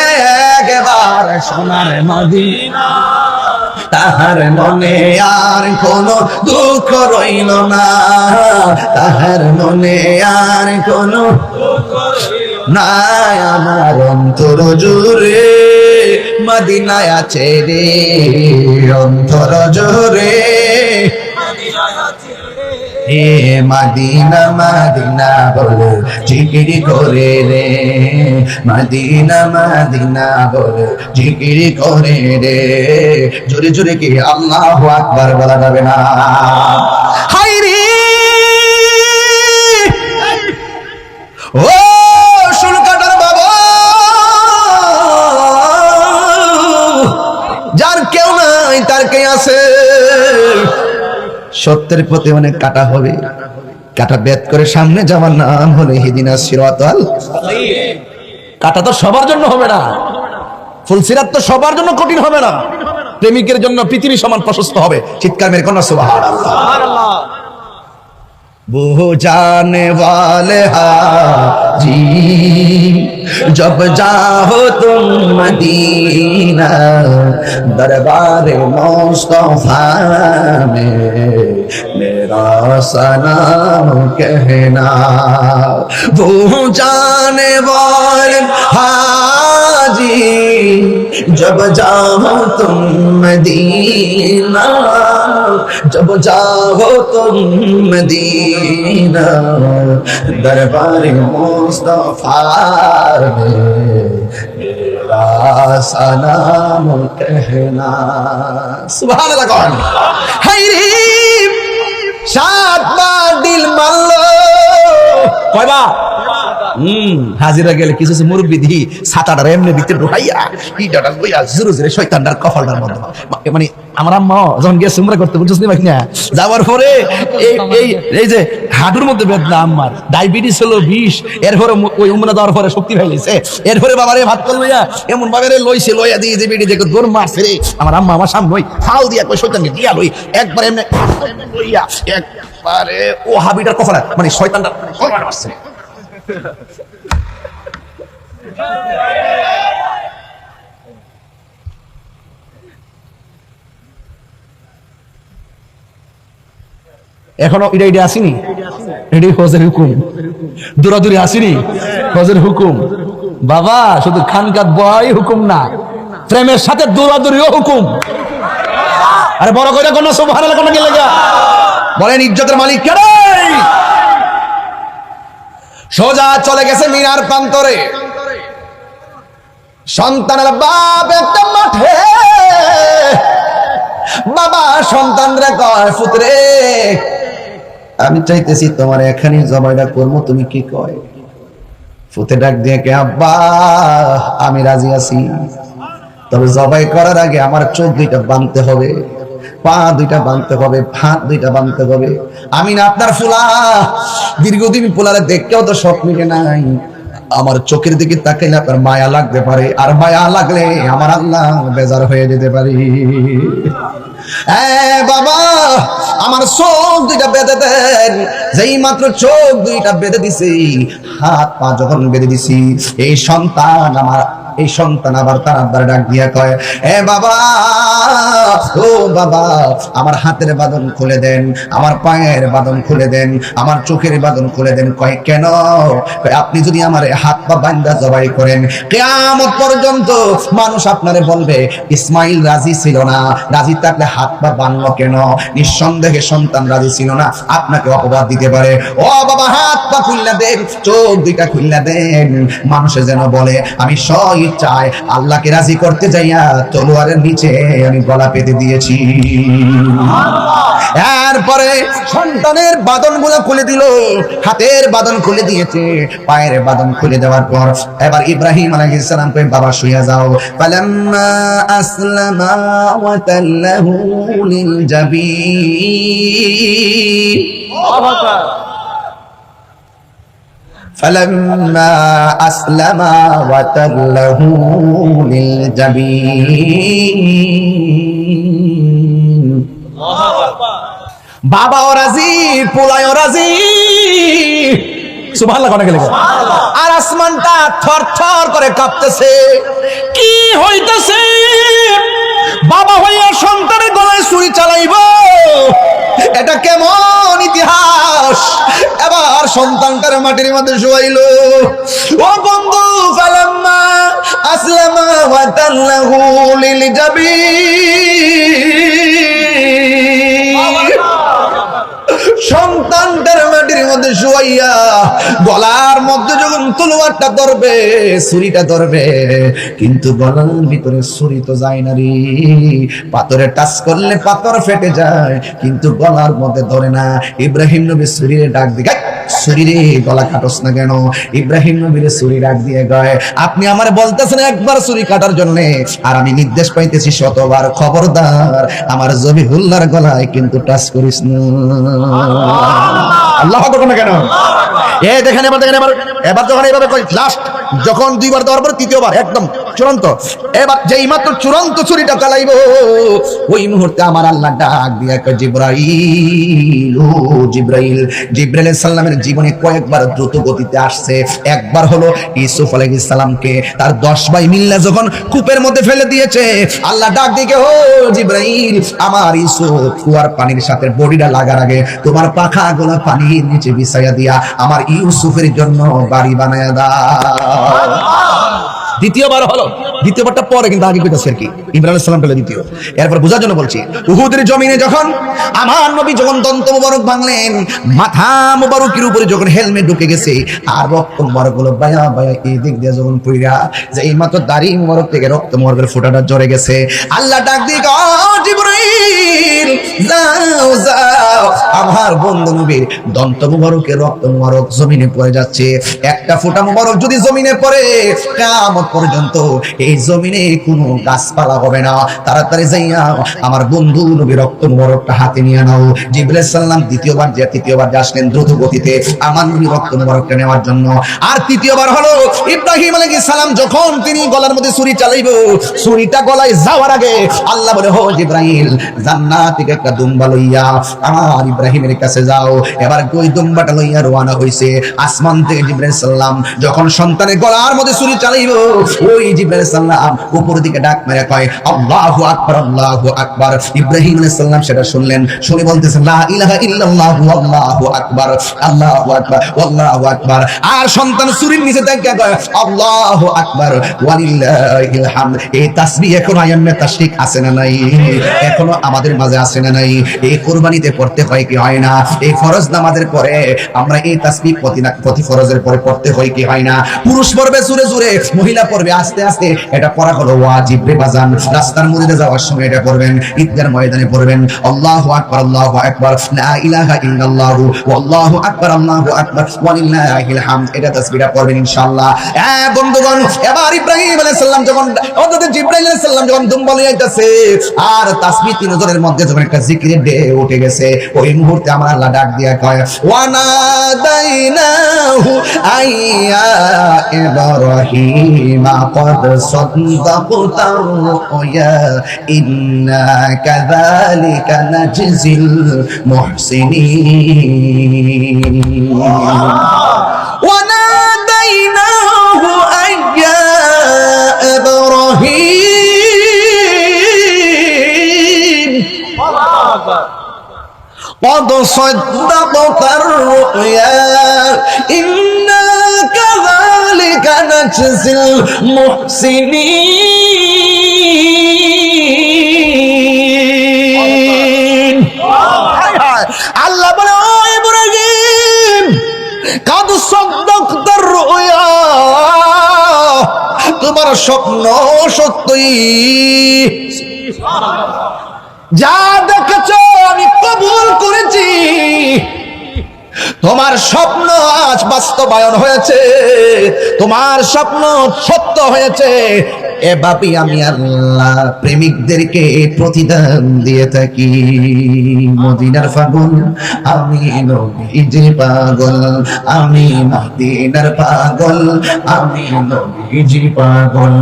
একবার সোনার মদিনা, তাহার মনে আর কোনো দুঃখ রইল না, তাহার মনে আর কোনো না। আমার অন্তর জুড়ে মদিনায় আছে রে, অন্তর জুড়ে এ মদিনা মদিনা বলে জিকির করে রে, মদিনা মদিনা বলে জিকির করে রে। জোরে জোরে কি আল্লাহু আকবার বলা যাবে না? হাই রে, ও শুনকাটার বাবা, নাই তার কে আছে? সত্যের পথে অনেক কাটা হবে, কাটা বেদ করে সামনে যাওয়ার নাম হলো ইহদিনাস সিরাতাল। কাটা তো সবার জন্য হবে না, ফুলসিরাত তো সবার জন্য কঠিন হবে না। প্রেমিকের জন্য পৃথিবী সমান প্রশস্ত হবে। চিৎকার মেরে কোন সুবহানাল্লাহ। वो जाने वाले हाजी जब जाओ तुम मदीना दरबार मुस्तफा में मेरा सलाम कहना। वो जाने वाले हाजी जब जाओ तुम मदीना जब जाओ तुम मदीना दरबार मुस्तफा में मेरा सलाम कहना। सुभान अल्लाह। हाय रे सातবার দিল মারলো, কয়বার? হাজিরা গেলে কিছু মুরব্বি দি সাতাটার এমনি ভিতরে ঢুকাইয়া ইটাটা লইয়া জোরে জোরে শয়তানটার কপালটার মধ্যে, মানে আমার আম্মা যখন গিয়ে সুমরা করতে বুঝছিস না ভাই না, যাওয়ার পরে এই যে হাঁটুর মধ্যে বেদনা, আম্মার ডায়াবেটিস হলো 20, এরপরে ওই উমরা দেওয়ার পরে শক্তি পাইছে, এরপরে বাবারে ভাত করে লইয়া এমন বাবারে লইছে, লইয়া দিয়ে যে বেটি দেখো দৌড় মারছে রে, আমার আম্মা আমার সামনে ওই ফাল দিয়া কই শয়তানকে দিয়া লই একবার এমনি লইয়া একবারে ও হাবিটার কপালে মানে শয়তানটার কপালে মারছে। এখনো এটা আসেনি, এটাই হজের হুকুম। দূরাদূরি আসেনি, হজের হুকুম। বাবা শুধু খানকাত বয় হুকুম না, প্রেমের সাথে দূরাদূরিও হুকুম। আরে বড় করে কোন সুবহানাল্লাহ কোন গেলে যা বলেন, ইজ্জতের মালিক কে রে? সোজা চলে গেছে মিনার প্রান্তরে, সন্তানের বাপ একটা মাঠে, বাবা সন্তানরা কয় পুত্রে আমি চাইতেছি তোমার এখানে জবাইটা করবো, তুমি কি কয়? ফুতে ডাক দিয়ে কে আব্বা আমি রাজি আছি, তবে জবাই করার আগে আমার চোখ দুইটা বাঁধতে হবে, পা দুইটা বাঁধতে হবে, হাত দুইটা বাঁধতে হবে। আমি না আপনার ফুলা, দীর্ঘদিন ফুলারে দেখতেও তো শখ মিটে নাই, আমার চোখের দিকে তাকাইলে আপনার মায়া লাগতে পারে, আর মায়া লাগলে আমার আল্লাহ বেজার হয়ে যেতে পারি। বাবা আমার চোখ দুইটা বেঁধে দেন। যেই মাত্র চোখ দুইটা বেঁধে দিছি, হাত পা যখন বেঁধে দিছি, এই সন্তান আমার, এই সন্তান আবার তার আব্বার ডাক দিয়া কয়, এ বাবা ও বাবা আমার হাতের বাঁধন খুলে দেন, আমার পায়ের বাঁধন খুলে দেন, আমার চোখের বাঁধন খুলে দেন। কয় কেন? কয় আপনি যদি আমার হাত পা বাঁধা জবাই করেন, কিয়ামত পর্যন্ত মানুষ আপনারে বলবে ইসমাইল রাজি ছিল না, রাজি থাকলে হাত পা বাঁধলো কেন? নিঃসন্দেহে সন্তান রাজি ছিল না, আপনাকে অপবাদ দিতে পারে। ও বাবা হাত পা খুললা দেন, চোখ দুইটা খুললা দেন, মানুষে যেন বলে আমি ইচ্ছায় আল্লাহকে রাজি করতে যাইয়া তলোয়ারের নিচে আমি গলা পেতে দিয়েছি। এরপরে সন্তানের বাঁধন গুলো খুলে দিল, হাতের বাঁধন খুলে দিয়েছে, পায়ের বাঁধন খুলে দেওয়ার পর এবার ইব্রাহিম আলাইহিস সালাম কই বাবা শুয়ে যাও। ফালাম্মা আসলামা ওয়া তাল্লাহু লিল জাবিন, فلما أسلما وتله للجبين বাবাও রাজি, পোলায়ও রাজি। সুবহানাল্লাহ কোন গেলে, আর আসমানটা থরথর করে কাঁপতেছে। কি হইতেছে? বাবা হইয়া সন্তানের গলায় ছুরি চালাইব, এটা কেমন ইতিহাস? এবার সন্তানটার মাটির মধ্যে শোয়াইলো। ও বন্ধু, ফালাম্মা আসলামা ওয়া তাল্লাহু লিল জাবিন, সন্তানটার মাটির মধ্যে শুয়াইয়া গলার মধ্যে যখন তলোয়ারটা ধরবে, ছুরিটা ধরবে, কিন্তু গলার ভিতরে ছুরি তো যায় না রে। পাথরে টাচ করলে পাথর ফেটে যায়, কিন্তু গলার মধ্যে ধরে না। ইব্রাহিম নবী ছুরিরে ডাক দিকে ছুরি রে গলা কাটস না কেন? ইব্রাহিম নবীর ছুরি রাখ দিয়ে কয়, আপনি আমার বলতেছেন একবার ছুরি কাটার জন্য, আর আমি নির্দেশ পাইতেছি শতবার, খবরদার আমার জবিহুল্লাহর গলায় কিন্তু টাচ করিস না। আল্লাহ আকবার না কেন? এই দেখেন এবার যখন এইভাবে কই লাস্ট, যখন দুইবার দেওয়ার পর তৃতীয়বার একদম চূড়ান্ত, এবার যেই মাত্র চূড়ান্ত ছুরিটা চালাইবো, ওই মুহূর্তে আমার আল্লাহ ডাক দিয়া কয়, জিবরাইল, ও জিবরাইল। জিবরাইল আলাইহিস সালামের জীবনে কয়েকবার দ্রুত গতিতে আসছে। একবার হলো ইউসুফ আলাইহিস সালামকে তার 10 ভাই মিল্লা যখন কূপের মধ্যে ফেলে দিয়েছে, আল্লাহ ডাক দিয়ে, ও জিবরাইল, আমার ইউসুফ কুয়ার পানির সাথে বডিটা লাগার আগে তোমার পাখাগুলো পানির নিচে বিছাইয়া দিয়া আমার ইউসুফের জন্য বাড়ি বানায়া দাও। দ্বিতীয়বার হলো, দ্বিতীয়বারটা পরে কিন্তু আগে কইতাছে আর কি, ইব্রাহিম আলাইহিস সালাম পেলে দ্বিতীয়। এরপর বোঝার জন্য বলছি, উহুদের জমিনে যখন আমার নবী যখন দন্ত মুবারক ভাঙলেন, মাথা মুবারকের উপরে যখন হেলমেট ঢুকে গেছে, আর রক্ত মুবারক গুলো বায়া বায়া এই দিক দিয়ে যখন পইরা যে এই মাত্র দাড়ি মুবারক থেকে রক্ত মুবারকের ফোঁটাটা ঝরে গেছে, আল্লাহ ডাক দিয়ে, ও জিবরাইল, যাও যাও, আমার বন্ধু নবীর দন্ত মুবারকের রক্ত মুবারক জমিনে পড়ে যাচ্ছে, একটা ফোঁটা মুবারক যদি জমিনে পড়ে কিয়ামত পর্যন্ত এই জমিনে কোনো গাছপালা হবে না, তাড়াতাড়ি যাইয়া আমার বন্ধু নবীর রক্ত মুবারকটা হাতে নিয়ে নাও। জিবরাইল আলাইহিস সালাম তৃতীয়বার আসলেন দ্রুত গতিতে আমার নবীর রক্ত মুবারকটা নেওয়ার জন্য। আর তৃতীয়বার হলো ইব্রাহিম আলাইহিস সালাম যখন তিনি গলার মধ্যে ছুরি চালাইবো, ছুরিটা গলায় যাওয়ার আগে আল্লাহ বলে, হো জিবরাইল, জান্নাত থেকে একটা দুম্বা লইয়া আমার ইব্রাহিমের কাছে যাও। এবার ওই দুম্বাটা লইয়া রওনা হইছে। আসমান থেকে জিবরাইল আলাইহিস সালাম যখন সন্তানের গলার মধ্যে ছুরি চালাইবো, ওই জিবরাইল আলাইহিস সালাম উপর দিকে ডাক মেরে কয়, আল্লাহু আকবার, আল্লাহু আকবার। ইব্রাহিম আলাইহিস সালাম সেটা শুনলেন, শুনে বলতেছেন, লা ইলাহা ইল্লাল্লাহু আল্লাহু আকবার, আল্লাহু আকবার, আল্লাহু আকবার। আর সন্তান ছুরির নিচে থেকে কয়, আল্লাহু আকবার ওয়ালিল্লাহিল হামদ। এই তাসবিহ এখন আয়ামে তাশরিক আছে না নাই? এখনো আমাদের মাঝে আছে না নাই? এই কুরবানিতে পড়তে হয় কি হয় না? এই ফরজ নামাজের পরে আমরা এই তাসবিহ প্রতি ফরজের পরে পড়তে হয় কি হয় না? পুরুষ পড়বে জোরে জোরে, মহিলা পড়বে আস্তে আস্তে, এটা পড়া হলো ওয়াজিব রে বাজান। রাস্তার মধ্যে যাওয়ার সময় এটা পড়বেন, ঈদগার ময়দানে পড়বেন, আল্লাহু আকবার, আল্লাহু আকবার, লা ইলাহা ইল্লাল্লাহু আল্লাহু আকবার, আল্লাহু আকবার ওয়ালিল্লাহিল হামদ। এটা তাসবিহটা পড়বেন ইনশাআল্লাহ। বন্ধুগণ, এবার ইব্রাহিম আলাইহিস সালাম যখন হযরত জিবরাইল আলাইহিস সালাম যখন দুম্বা লইয়া আইতাছে, আর তাসবিহ তিনজনের মধ্যে যখন একটা জিকিরের ঢেউ উঠে গেছে, ওই মুহূর্তে আমার আল্লাহ ডাক দিয়া কয়, ওয়ানাদাইনাহু আইয়া ইব্রাহিম قد صدقت الرؤيا إنا كذلك نجزي المحسنين وناديناه أن يا إبراهيم قد صدقت الرؤيا إنا كذلك نجزي المحسنين আল্লাহ বলে, ও ইব্রাহিম, قد صدقت الرؤيا, তোমার স্বপ্ন সত্যই, যা দেখেছো আমি কবুল করেছি, তোমার স্বপ্ন আজ বাস্তবায়ন হয়েছে, তোমার স্বপ্ন সত্য হয়েছে। এভাবেই আমি আল্লাহ প্রেমিকদেরকে প্রতিদান দিয়ে থাকি। মদিনার পাগল আমি, নবীজির পাগল আমি, মদিনার পাগল আমি, নবীজির পাগল।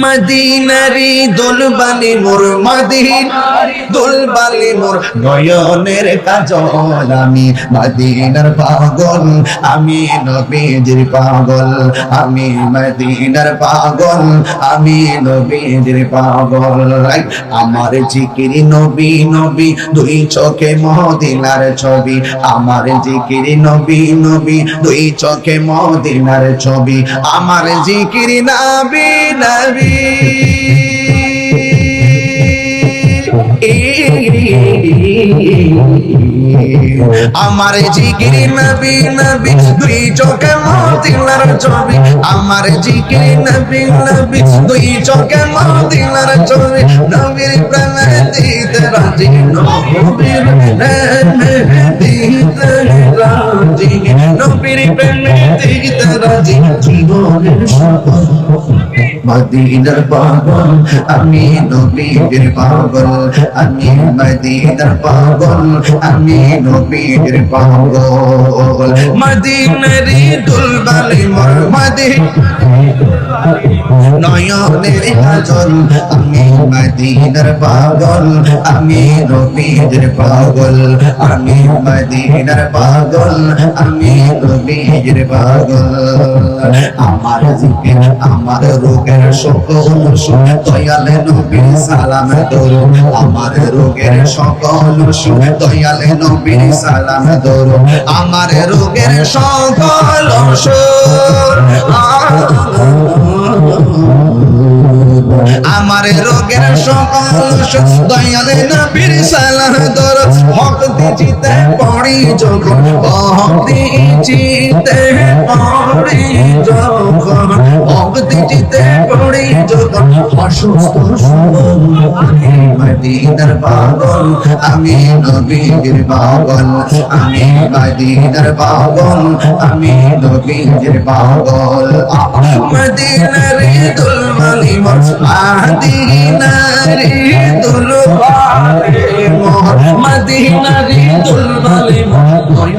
মদিনারি দোলবালি মোর, মদিনারি দোলবালি মোর, নয়নের কাজল আমি, মদিনার পাগল আমি, নবীজির পাগল আমি, মদিনার পাগল আমি, নবীজির পাগল। আমার জিকিরি নবী নবী, দুই চোখে মদিনার ছবি, আমার জিকিরি নবী নবী, দুই চোখে মদিনার ছবি, আমার জিকিরি নবী নবী। আমার জিকির নবী নবী দুই চোখে মদিনার ছবি আমার জিকির নবী নবী দুই চোখে মদিনার ছবি নবীর প্রেমে দিতে রাজি নবীর প্রেমে দিতে রাজি নবীর প্রেমে দিতে রাজি জীবনের মদিনার পাগল আমি নবীর পাগল আমি মদিনার পাগল আমি নবীর পাগল মদিনার দুলবালি মোর নয়নের কাজল আমি মদিনার পাগল আমি নবীর পাগল আমি মদিনার পাগল আমি নবীর পাগল আমার জিকির আমার রোগের সকল সুখ দয়ালে নবীর সালাম দরু আমার রোগের সকল সুখ দয়ালে নবীর সালাম দরু আমার রোগের সকল সুখ আমার রোগের সকল সুখ দয়ালে নবীর সালাম দরু হক দিতে পড়ি যখন হক দিতে পড়ি যখন হক দিতে পড়ি যখন অসুস্থ মদিনার পাগল আমি নবীর পাগল আমি মদিনার পাগল আমি নবীর পাগল মদিনার দুলবালি মোর মদিনার দুলবালি মোর মদিনার দুলবালি মোর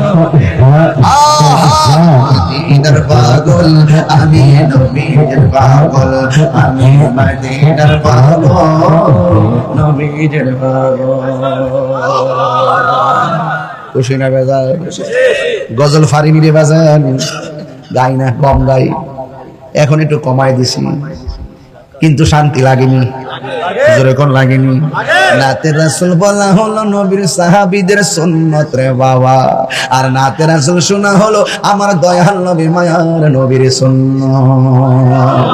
মদিনার পাগল আমি নবীর পাগল আমি মদিনার পাগল নবীর পাগল খুশি না বেজান গজল ফারিনি রে বাজান গাই না কম গাই এখন একটু কমাই দিছি কিন্তু শান্তি লাগেনি যেরকম লাগেনি নাতে রাসূল বলা হলো নবীর সাহাবীদের সুন্নাত রে বাবা আর নাতে রাসূল শোনা হলো আমার দয়াল নবী মায়ার নবীর সুন্নাত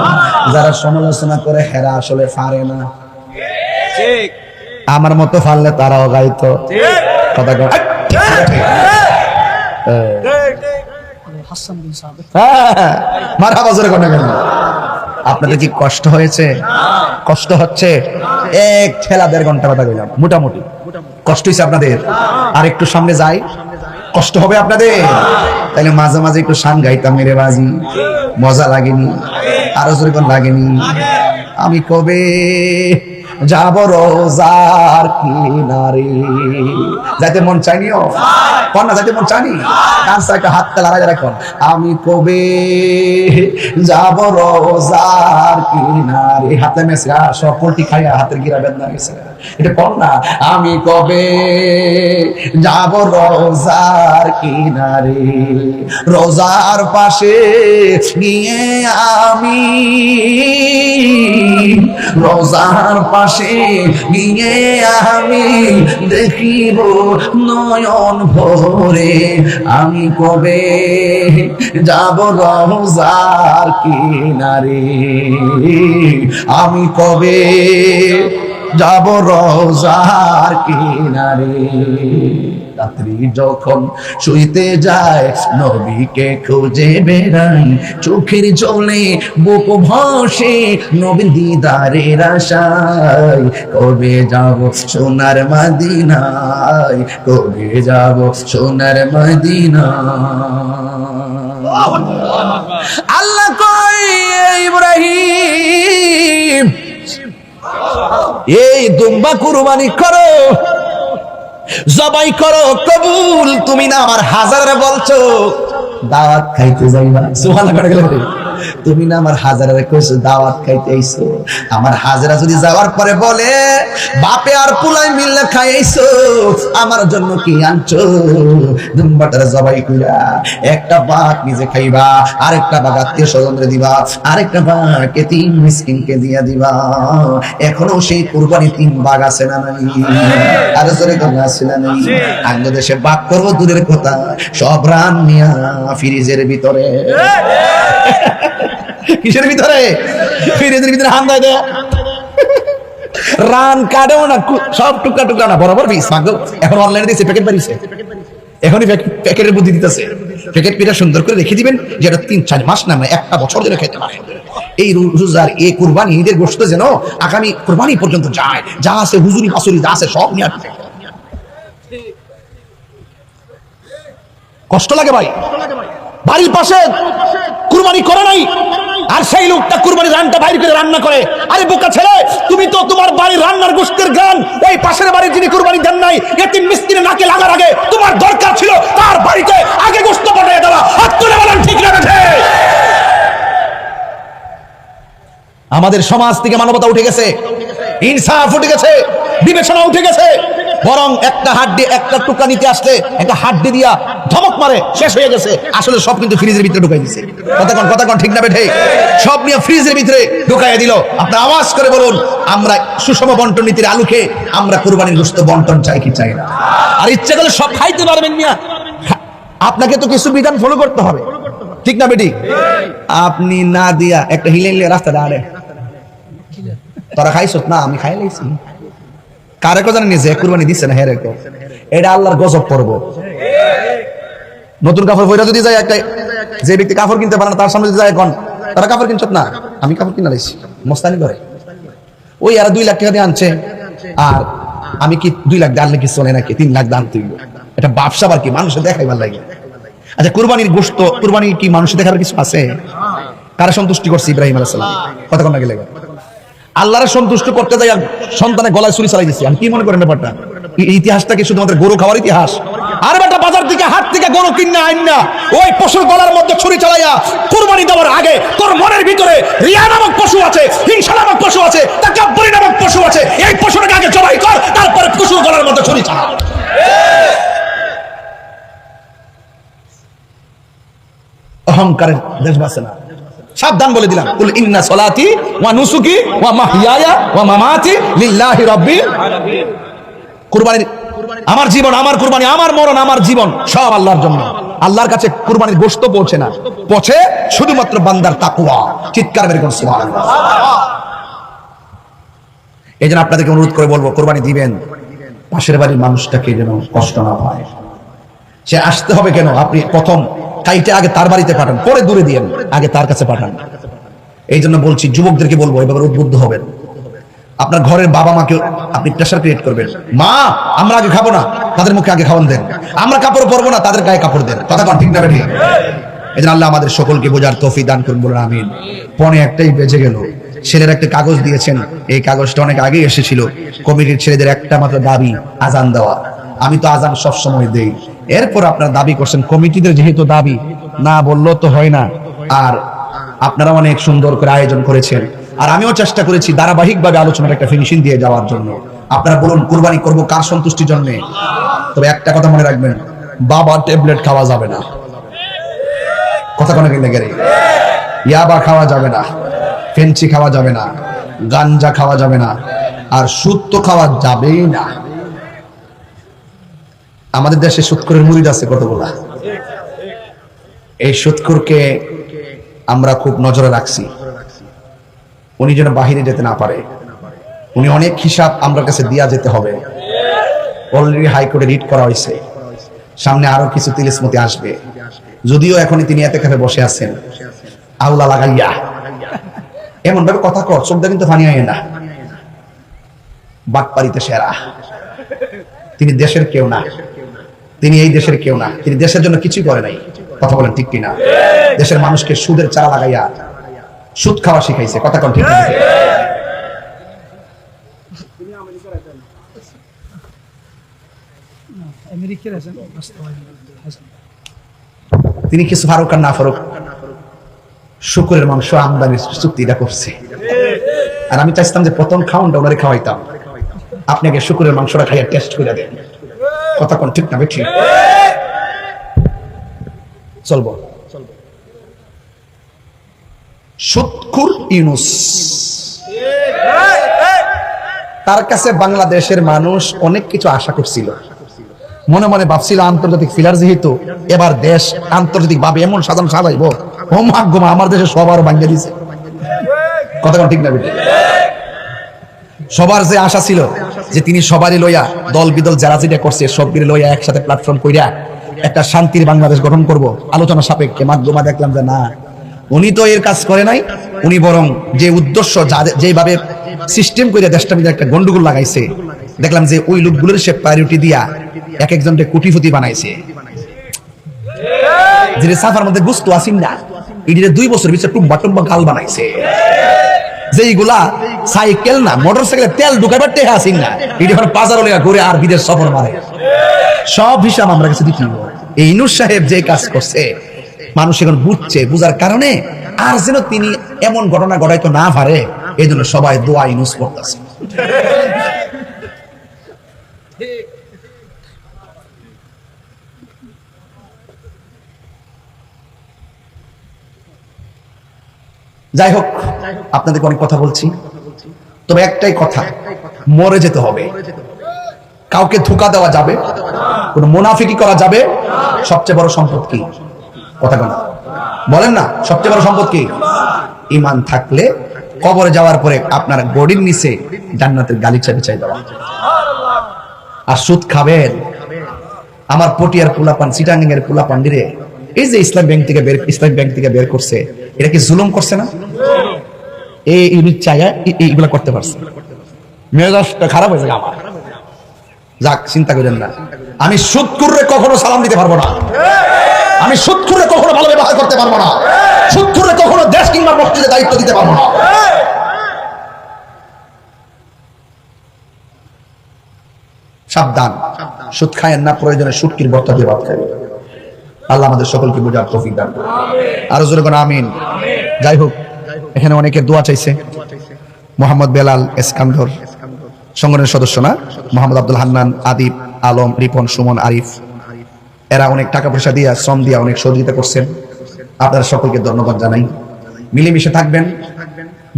যারা সমালোচনা করে হেরা আসলে পারে না ঠিক আমার মতো পারলে তারাও গাইতো ঠিক কথা কয় হাসান বিন সাবিত মারহাবা জোরে কোন কেন আপনাদের কি কষ্ট হয়েছে কষ্ট হচ্ছে এক ঠেলা 1.5 ঘন্টা কথা কইলাম মোটামুটি কষ্ট হইছে আপনাদের আর একটু সামনে যাই কষ্ট হবে আপনাদের তাইলে মাঝে মাঝে একটু শান গাইতাম মেরে বাজি মজা লাগেনি আরো জোরে কোন লাগেনি আমি কবে যাব রোজার কিনারে যাইতে মন চাইনিও কোন না যাইতে মন চাইনি কানসা একটা হাত তালা রাখা রাখুন আমি কবে যাব রোজার কিনারে হাতে মেসা সব পোল্টি খাইয়া হাতের গিরা বেদনা গেছে এটা কোন না আমি কবে যাব রোজার কিনারে রোজার পাশে গিয়ে আমি রোজার পাশে গিয়ে আমি দেখিব নয়ন ভরে আমি কবে যাব রোজার কিনারে আমি কবে যাব রোজার কিনারে রাত্রি যখন শুইতে যায় নবীকে খুঁজে বেড়াই চোখের জলে বুক ভাসে নবীর দিদারের আশায় কবে যাব সোনার মদিনায় কবে যাব সোনার মদিনায় আল্লাহ কয় ইব্রাহিম এই দুম্বা কুরবানি করো জবাই করো কবুল তুমি না আমার হাজারে বলছো দাওয়াত খাইতে যাইবা সুবহানাল্লাহ তুমি না আমার হাজারে কইছো দাওয়াত খাইতে আইছো আমার হাজারা যদি যাওয়ার পরে বলে বাপে আর পুলাই মিললে খাইছো আমার জন্য কি আনছো দুম্বাটার জবাই কইরা একটা ভাগ নিজে খাইবা আরেকটা ভাগ আত্মীয় স্বজনরে দিবা আরেকটা ভাগ এতিম মিসকিনকে দিয়া দিবা এখনো সেই কুরবানি 3 ভাগ আছে না নাই আর জোরে কথা আছে না নাই আঙ্গ দেশে ভাগ করব দূরের কথা সব রান নিয়া ফ্রিজের ভিতরে কিসের ভিতরে ফ্রিজের ভিতরে হান দেয় রান কাটেও না, সব টুকরা টুকরা না, বরাবর পিস মাগো। এখন অনলাইনে দিয়েছে, প্যাকেট বাড়িছে, এখনই প্যাকেটের বুদ্ধি দিতেছে। প্যাকেট পিঠা সুন্দর করে রেখে দিবেন, যেটা 3-4 মাস না, একটা বছর ধরে খেতে পারে। এই রোজার এই কুরবানি ঈদের গোশত যেন আগামী কুরবানি পর্যন্ত যায়, যা আছে হুজুরি পাসুরি যা আছে সব নিয়ে। কষ্ট লাগে ভাই, বাড়ির পাশে কুরবানি করে নাই, আর সেই লোকটা কুরবানি রানটা বাইরে করে রান্না করে। আরে বোকা ছেলে, তুমি তো তোমার বাড়ির রান্নার গোশতের গান ওই পাশের বাড়ির যিনি কুরবানি দেন নাই এতিম মিসকিনের নাকে লাগার আগে তোমার দরকার ছিল তার বাড়িতে আগে গোশত পাঠিয়ে দেওয়া। হাত তুলে বলেন ঠিক না বেঠে? আমাদের সমাজ থেকে মানবতা উঠে গেছে, ইনসাফ উঠে গেছে, বিবেচনা উঠে গেছে। বরং একটা হাড্ডি, একটা টুকরা নিতে আসলে একটা হাড্ডি দিয়া ধমক মারে, শেষ হয়ে গেছে। আসলে সব কিন্তু ফ্রিজের ভিতরে ঢুকাই দিছে। কথা ঠিক না বেঠে? সব নিয়ে ফ্রিজের ভিতরে ঢুকাইয়া দিল। আপনার আওয়াজ করে বলুন, আমরা সুষম বন্টন নীতির আলোকে আমরা কুরবানির গোশত বন্টন চাই কি চাই না? আর ইচ্ছা করলে সব খাইতে পারবেন মিয়া, আপনাকে তো কিছু বিধান ফলো করতে হবে, ঠিক না বেটি? আপনি না দিয়া একটা হিলে রাস্তা দাঁড়ে, তোরা খাইছ না, আমি খাই লাইছি, কারে কো জানেন যে কুরবানি দিচ্ছে না, হেরে কো এটা আল্লাহর গজব পড়ব। নতুন কাপড় পয়রা যদি যায়, একটা যে ব্যক্তি কাপড় কিনতে পারে না তার সামনে যদি যায়, কোন তারা কাপড় কিনছত না, আমি কাপড় কিনা লাইছি, মস্তানি করে। ওই আর 2 লাখ টাকা দিয়ে আনছে, আর আমি কি 2 লাখ দাঁড়লে কি চলে নাকি? 3 লাখ দান তুইব, এটা ব্যবসা আর কি, মানুষের দেখাইবার লাগে। আচ্ছা, কুরবানির গোশত, কুরবানি কি মানুষের দেখার কিছু আছে? কারা সন্তুষ্টি করছে? ইব্রাহিম আলাইহিস সালাম। কথা কোন লাগে? আল্লাহরে সন্তুষ্ট করতে যাই সন্তানের গলায় ছুরি চালাই দিচ্ছি। আমি কি মনে করেন ব্যাপারটা? ইতিহাসটা কি শুধুমাত্র গরু খাওয়ার ইতিহাস? আর বেটা বাজার থেকে হাট থেকে গরু কিনা আইন না, ওই পশুর গলার মধ্যে ছুরি চালাইয়া কুরবানি দেওয়ার আগে তোর মনের ভিতরে রিয়া নামক পশু আছে, হিংসা নামক পশু আছে, তাকাব্বুরি নামক পশু আছে। এই পশুটাকে আগে জবাই কর, তারপরে পশুর গলার মধ্যে ছুরি চালা। অহংকারের দেশ বাঁচে না। সাবধান বলে দিলাম, কুল ইন্না সলাতি ওয়া নুসুকি ওয়া মাহইয়ায়া ওয়া মামাতি লিল্লাহি রাব্বিল আলামিন। কুরবানি, আমার জীবন, আমার কুরবানি, আমার মরণ, আমার জীবন সব আল্লাহর জন্য। আল্লাহর কাছে কুরবানির গোশত পৌঁছে না, পৌঁছে শুধুমাত্র বান্দার তাকওয়া। চিৎকার বের করুন সুবহানাল্লাহ। এইজন্য আপনাদেরকে অনুরোধ করে বলবো, কুরবানি দিবেন, পাশের বাড়ির মানুষটাকে যেন কষ্ট না হয়। সে আসতে হবে কেন? আপনি প্রথম কাইটে আগে তার বাড়িতে পাঠান, পরে দূরে দিয়েন, আগে তার কাছে পাঠান। এই জন্য বলছি, যুবকদেরকে বলবো, এভাবে উদ্বুদ্ধ হবেন। আপনার ঘরের বাবা মাকে আপনি প্রেশার ক্রিয়েট করবেন, মা আমরা আগে খাবো না, তাদের মুখে আগে খাওয়ান দেন। আমরা কাপড় পরবো না, তাদের গায়ে কাপড় দেন। কথা কোন ঠিক না বেঠিক? এই জন্য আল্লাহ আমাদের সকলকে বোঝার তৌফিক দান করুন, বলুন আমিন। 1:45 বেজে গেল। ছেলের একটা কাগজ দিয়েছেন, এই কাগজটা অনেক আগে এসেছিল। কমিটির ছেলেদের একটা মাত্র দাবি, আজান দেওয়া। আমি তো আজান সব সময় দেই, এরপর আপনারা দাবি করছেন, কমিটিদের যেহেতু দাবি, না বললেও তো হয় না। আর আপনারা অনেক সুন্দর করে আয়োজন করেছেন, আর আমিও চেষ্টা করেছি ধারাবাহিকভাবে আলোচনার একটা ফিনিশিং দিয়ে যাওয়ার জন্য। আপনারা বলুন, কুরবানি করব কার সন্তুষ্টির জন্য? তবে একটা কথা মনে রাখবেন, বাবা ট্যাবলেট খাওয়া যাবে না। কথা কোন গেলে ইয়াবা খাওয়া যাবে না, ফেন্সি খাওয়া যাবে না, গাঞ্জা খাওয়া যাবে না, আর সুদ তো খাওয়া যাবেই না। আমাদের দেশে সুদখোরের মুরিদ আছে কতগুলা। এই সুদখোরকে আমরা খুব নজরে রাখছি, উনি যেন বাহিরে যেতে না পারে। উনি অনেক হিসাব আমরা কাছে দিয়া যেতে হবে। অলরেডি হাইকোর্টে রিট করা হয়েছে, সামনে আরো কিছু তিলিসমতি আসবে। যদিও এখনই তিনি এতেকাফে বসে আছেন, আউলা লাগাইয়া এমন ভাবে কথা কর, চোখটা কিন্তু ফানি হয় না। বাটপাড়িতে সেরা। তিনি দেশের কেউ না, তিনি এই দেশের কেউ না, তিনি দেশের জন্য কিছুই করে নাই। কথা বলেন ঠিক কিনা? দেশের মানুষকে সুদের চারা লাগাইয়া সুদ খাওয়া শিখাইছে। কথা কোন ঠিক? তিনি কিছু ফারুক আর না ফারুক শুকুরের মাংস আমদানির চুক্তিটা করছে, আর আমি চাইছিলাম যে প্রথম খাউনটা ওনারে খাওয়াইতাম, আপনি আগে শুকুরের মাংসটা খাইয়া টেস্ট করে দেন। কথা কোন ঠিক না বেঠি? চলবো। সুদখোর ইউনূস, তার কাছে বাংলাদেশের মানুষ অনেক কিছু আশা করছিল। মনে মনে ভাবছিল আন্তর্জাতিক ফিলার যেহেতু এবার দেশ আন্তর্জাতিক ভাবে এমন সাধারণ সাজাইব, ও ভাগ্য আমার দেশে সবার ভাঙ্গে দিছে। কথা কোন ঠিক না বেঠি? সবার যে আশা ছিল যে তিনি সবারই লইয়া দল বিদল যারা যেটা করছে সবগুলি লইয়া একসাথে প্ল্যাটফর্ম কইরা একটা শান্তির বাংলাদেশ গঠন করব, আলোচনা সাপেক্ষে মাধ্যমে দেখলাম যে না, উনি তো এর কাজ করে নাই। উনি বরং যে উদ্দেশ্য যেভাবে সিস্টেম করে দেশটা মধ্যে একটা গন্ডগোল লাগাইছে, দেখলাম যে ওই লোকগুলোর সে প্রায়োরিটি দিয়া এক একজনকে কোটিপতি বানাইছে। যে সাফার মধ্যে গুস্তু আসিন না, এটিতে 2 বছর ভিতরে টুম্বা টুম্বা গাল বানাইছে। যেইগুলা সাইকেল না মোটর সাইকেলে তেল ঢুকাইবার টেহা আসিন না, এটি এখন বাজার লেগা ঘুরে আর বিদেশ সফর মারে। সব হিসাব আমরা কাছে দিতে হবে। এই ইউনূস সাহেব যে কাজ করছে মানুষ এখন বুঝছে, বুঝার কারণে আর যেন তিনি এমন ঘটনা ঘটাইতে না পারে, এই জন্য সবাই দোয়া ইউনূস করতেছে। যাই হোক, আপনাদেরকে অনেক কথা বলছি, তবে একটাই কথা, মরে যেতে হবে। কাউকে ধোঁকা দেওয়া যাবে, কোন মুনাফিকি করা যাবে। সবচেয়ে বড় সম্পদ কি? কথা বলেন, বলেন না, সবচেয়ে বড় সম্পদ কি? ঈমান থাকলে কবরে যাওয়ার পরে আপনার গড়ির নিচে জান্নাতের গালিচা বিছাই দেওয়া। আর সুদ খাবেন? আমার পটিয়ার পোলাপান, চিটাগাং এর পোলাপান দিরে এই যে ইসলাম ব্যাংক থেকে বের করছে, এটা কি জুলুম করছে না? এই ইউনিট চাইয়া এইগুলা করতে পারছে, মেজাজটা খারাপ হয়েছে আমার। যাক, চিন্তা করেন না, আমি সুদখোররে কখনো সালাম দিতে পারবো না, আমি সুদখোররে কখনো ভালো ব্যবহার করতে পারবো না, সুদখোররে কখনো দেশ কিংবা মসজিদে দায়িত্ব দিতে পারবো না। সাবধান, সুদ খায়েন না, প্রয়োজনে সুটকির বর্তা দিয়ে ভাত খাবেন। আল্লাহ আমাদের সকলকে বোঝার তৌফিক দান করুন। আরো জোরে কোন আমিন। যাই হোক, এখানে অনেকে দোয়া চাইছে। মোহাম্মদ বেলাল এসকান্দর সংগঠনের সদস্য না, মোহাম্মদ আব্দুল হান্নান, আদিব, আলম, রিপন, সুমন, আরিফ, এরা অনেক টাকা পয়সা দিয়া, শ্রম দিয়া অনেক সহযোগিতা করছেন। আপনারা সকলকে ধন্যবাদ জানাই। মিলেমিশে থাকবেন,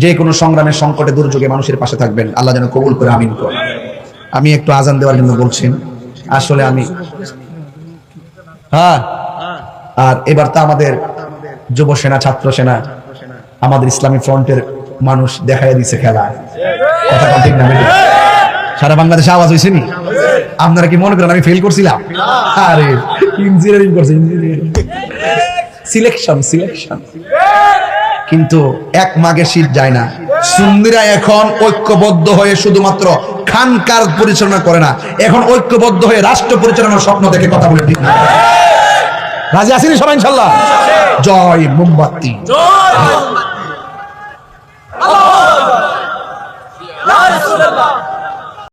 যে কোনো সংগ্রামের সংকটে দুর্যোগে মানুষের পাশে থাকবেন। আল্লাহ যেন কবুল করে, আমিন করে। আমি একটু আজান দেওয়ার জন্য বলছেন, আসলে আমি আর এবার তো আমাদের যুব সেনা, ছাত্র সেনা, আমাদের ইসলামী ফ্রন্টের মানুষ দেখাই দিচ্ছে খেলা। কথা ঠিক না? সারা বাংলাদেশে আওয়াজ হয়েছে নি? আপনারা কি মনে করেন আমি ফেল করছিলাম? আরে ইঞ্জিনিয়ারিং করছে, সিলেকশন। কিন্তু এক মাঘে শীত যায় না। সুন্নিরা এখন ঐক্যবদ্ধ হয়ে শুধুমাত্র খানকার পরিচালনা করে না, এখন ঐক্যবদ্ধ হয়ে রাষ্ট্র পরিচালনার স্বপ্ন দেখে। কথা বলে ঠিক না? রাজি আছেন সবাই ইনশাআল্লাহ? জয় মোমবাতি। জয়